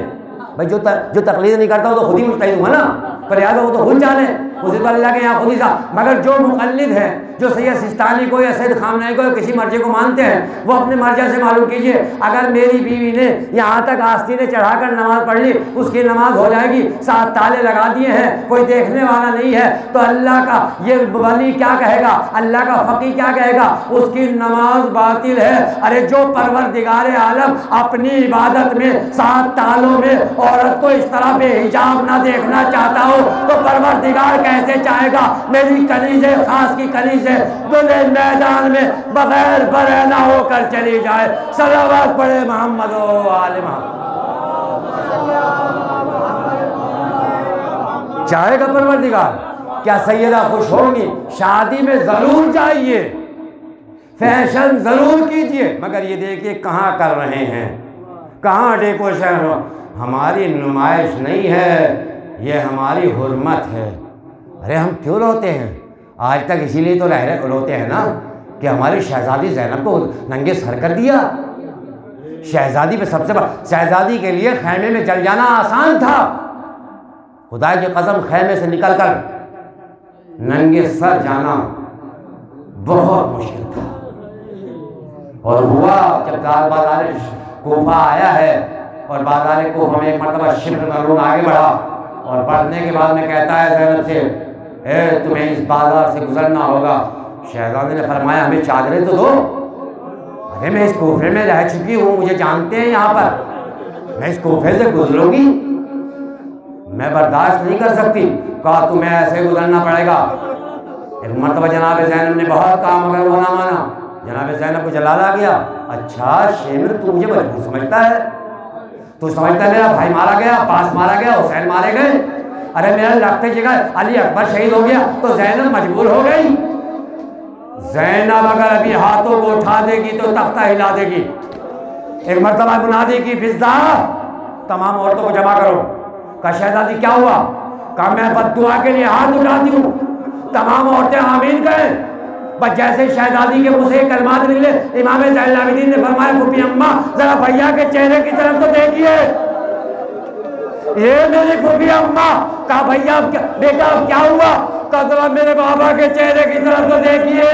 بھائی جو تقلید نہیں کرتا وہ تو خود ہی مجتہد ہوا نا, تو لہٰذا وہ تو خود جانے, اسے تو اللہ کے یہاں خود ہی. مگر جو مقلد ہیں, جو سید سستانی کو یا سید خامنہئی کو یا کسی مرجع کو مانتے ہیں, وہ اپنے مرجع سے معلوم کیجئے. اگر میری بیوی نے یہاں تک آستینیں چڑھا کر نماز پڑھ لی, اس کی نماز ہو جائے گی. 7 تالے لگا دیے ہیں, کوئی دیکھنے والا نہیں ہے, تو اللہ کا یہ ولی کیا کہے گا, اللہ کا فقیہ کیا کہے گا؟ اس کی نماز باطل ہے. ارے جو پروردگار عالم اپنی عبادت میں 7 تالوں میں عورت کو اس طرح بے حجاب نہ دیکھنا چاہتا ہو, تو پروردگار کیسے چاہے گا میری کنیزیں, خاص کی کنیزیں دلے میدان میں بغیر برہنہ ہو کر چلی جائے؟ صلوات پڑھے محمد و آل محمد. چاہے گا پروردگار؟ کیا سیدہ خوش ہونگی؟ شادی میں ضرور جائیے, فیشن ضرور کیجئے, مگر یہ دیکھیے کہاں کر رہے ہیں, کہاں ڈیکوریشن ہو. ہماری نمائش نہیں ہے, یہ ہماری حرمت ہے. ارے ہم کیوں روتے ہیں آج تک؟ اسی لیے تو روتے ہیں نا کہ ہماری شہزادی زینب کو ننگے سر کر دیا. شہزادی پہ سب سے بڑا, شہزادی کے لیے خیمے میں چل جانا آسان تھا, خدا کی قسم خیمے سے نکل کر ننگے سر جانا بہت مشکل تھا. اور ہوا جب بازار کوفہ آیا ہے, اور بازار کوفہ میں ایک مرتبہ شبر مرون آگے بڑھا, اور پڑھنے کے بعد میں کہتا ہے زینب سے, اے تمہیں اس بازار سے گزرنا ہوگا. شہزادی نے فرمایا ہمیں چادریں تو دو. ارے میں اس کوفے میں رہ چکی ہوں, مجھے جانتے ہیں یہاں پر, میں اس کوفے سے گزروں گی, میں برداشت نہیں کر سکتی. کہا تمہیں ایسے گزرنا پڑے گا. ایک مرتبہ جناب زینب نے بہت کہا مگر وہ نہ مانا. جناب زینب کو جلال آ گیا. اچھا شیمر تو مجھے مجبور سمجھتا ہے, تو سمجھتا ہے میرا بھائی مارا گیا, عباس مارا گیا, حسین مارے گئے, ارے میرا لگتے جگہ علی اکبر شہید ہو گیا تو زینب مجبور ہو گئی. زینب اگر ابھی ہاتھوں کو اٹھا دے گی تو تختہ ہلا دے گی. ایک مرتبہ منادی کی فضا, تمام عورتوں کو جمع کرو. کہا شہزادی کیا ہوا؟ کہا میں بد دعا کے لیے ہاتھ اٹھاتی ہوں. تمام عورتیں آمین کہیں. بس جیسے شہزادی کے منہ سے کلمات نکلے, امام زین العابدین نے فرمایا پھوپھی اماں ذرا بھیا کے چہرے کی طرف تو دیکھیے. یہ میری پھوپھی اماں. کہا بھیا بیٹا اب کیا ہوا؟ کہا ذرا میرے بابا کے چہرے کی طرف تو دیکھیے.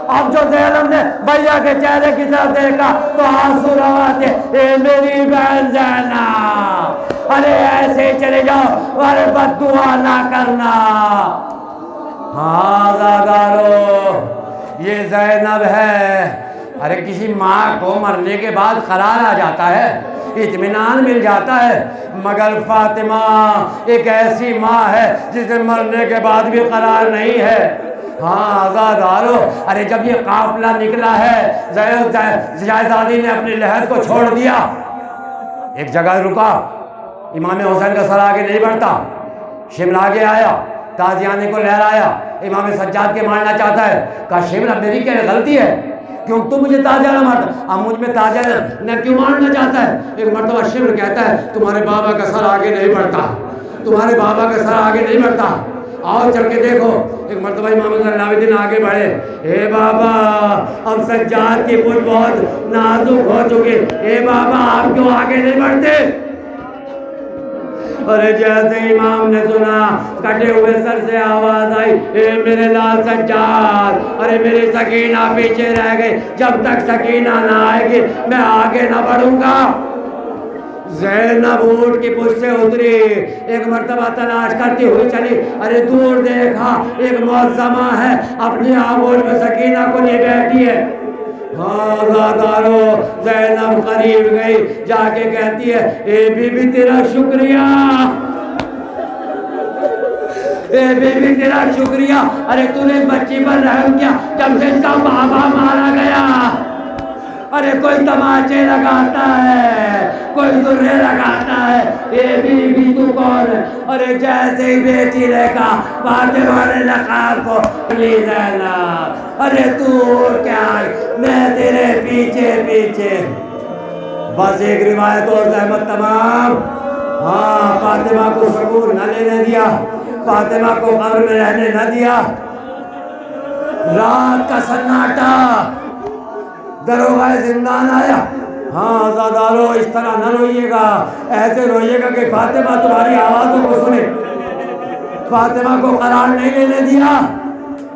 اب جو زینب نے بھیا کے چہرے کی طرف دیکھا تو آنسو روا تھے. اے میری بہن زینب, ارے ایسے چلے جاؤ, ارے بد دعا نہ کرنا. ہاں زادارو, یہ زینب ہے. ارے کسی ماں کو مرنے کے بعد قرار آ جاتا ہے, اطمینان مل جاتا ہے, مگر فاطمہ ایک ایسی ماں ہے جسے مرنے کے بعد بھی قرار نہیں ہے. ہاں آزادارو, ارے جب یہ قافلہ نکلا ہے, شہزادی نے اپنی لحد کو چھوڑ دیا, ایک جگہ رکا. امام حسین کا سر آگے نہیں بڑھتا, شمر آگے آیا, تازیانے کو لہرایا, امام سجاد کے مارنا چاہتا ہے. کہا شمر اب میری کیا غلطی ہے, کیوں تو مجھے تازیانہ مارتا, اب مجھ میں تازیانہ کیوں مارنا چاہتا ہے؟ ایک مرتبہ شمر کہتا ہے تمہارے بابا کا سر آگے نہیں بڑھتا, تمہارے بابا کا سر آگے نہیں بڑھتا, آؤ چل کے دیکھو. ایک مرتبہ امام زین العابدین آگے بڑھے. اے بابا اب سجاد کی پشت بہت نازک ہو چکی, اے بابا آپ کیوں آگے نہیں بڑھتے؟ اور جیسے امام نے سنا, کٹے ہوئے سر سے آواز آئی, اے میرے لال سجاد, ارے میری سکینہ پیچھے رہ گئی, جب تک سکینہ نہ آئے گی میں آگے نہ بڑھوں گا. زینب اونٹ کی پشت سے اتری، ایک مرتبہ تلاش کرتی ہوئی چلی، ارے دور دیکھا ایک معظمہ ہے اپنی آغوش میں سکینہ کو لیے بیٹھی ہے۔ ہاں زادارو، زینب قریب گئی، جا کے کہتی ہے اے بی بی تیرا شکریہ، اے بی بی تیرا شکریہ، ارے تو نے اس بچی پر رحم کیا جب سے اس کا بابا مارا گیا۔ ارے کوئی تماچے لگاتا ہے، کوئی درے لگاتا ہے، اے بی بی تو کون ہے؟ ارے جیسے ہی بیٹی نے کہا فاطمہ نے لقاب کو لی زینب، ارے تو کیا ہے میں تیرے پیچھے پیچھے۔ بس ایک روایت اور زحمت تمام۔ ہاں فاطمہ کو سکون نہ لینے دیا، فاطمہ کو قبر میں رہنے نہ دیا۔ رات کا سناٹا، دروغہ زندان آیا۔ ہاں زادارو اس طرح نہ روئیے گا، ایسے روئیے گا کہ فاطمہ تمہاری آوازوں کو سنے۔ فاطمہ کو قرار نہیں لینے دیا۔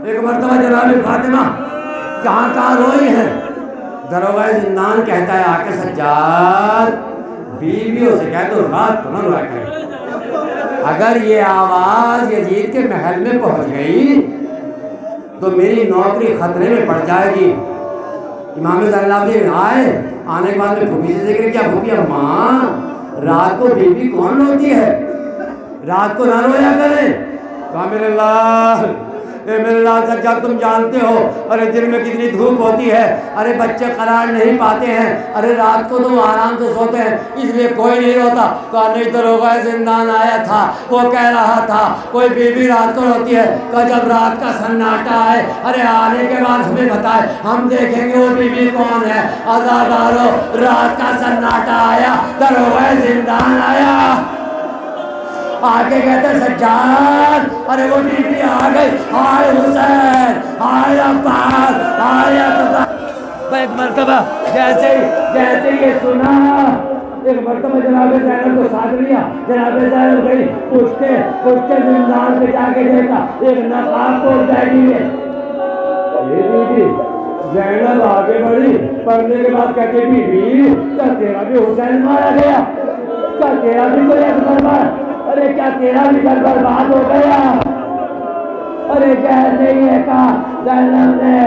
ایک مرتبہ جناب فاطمہ کہاں روئی ہیں، دروغہ زندان کہتا ہے آ کے سجاد بیویوں سے کہہ دو رات کو نہ رویا کریں، اگر یہ آواز یزید کے محل میں پہنچ گئی تو میری نوکری خطرے میں پڑ جائے گی۔ امام زین العابدین آئے، آنے کے بعد میں پھوپھی سے ذکر کیا، پھوپھی اماں رات کو بیوی کون روتی ہے، رات کو نہ رویا کریں۔ کہا میرے لال، اے میرے لال سجاد تم جانتے ہو ارے دن میں کتنی دھوپ ہوتی ہے، ارے بچے قرار نہیں پاتے ہیں، ارے رات کو تو آرام سے سوتے ہیں اس لیے کوئی نہیں روتا۔ کہا نہیں دروغہ زندان آیا تھا، وہ کہہ رہا تھا کوئی بیوی رات کو روتی ہے۔ کہا جب رات کا سناٹا آئے ارے آنے کے بعد ہمیں بتائے، ہم دیکھیں گے وہ بیوی کون ہے۔ عزادارو رات کا سناٹا آیا، دروغہ زندان آیا، آگے کہتے سجاد ارے وہ بیوی آ گئی، ہائے حسین، ہائے عباس، ہائے عباس۔ ایک مرتبہ جیسے یہ سنا، ایک مرتبہ جناب زینب کو ساتھ لیا، جناب زینب گئی پوچھتے زندان پہ جا کے دیکھا ایک نقاب کو بیٹھی ہے۔ یہ بیوی زینب آگے بڑھی، پڑھنے کے بعد کہتے بیوی کیا تیرا بھی حسین مارا گیا، کیا تیرا بھی کوئی اکبر مارا، ارے کیا تیرا بھی گھر برباد ہو گیا۔ ارے جیسے ہی کہا زینب نے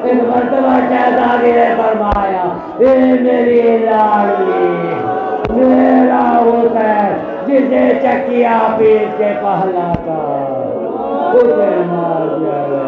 ایک مرتبہ شہزادی نے فرمایا اے میری لاڈلی میرا حسین جسے چکیا پیٹ کے پہلا تھا اسے مار دیا گیا۔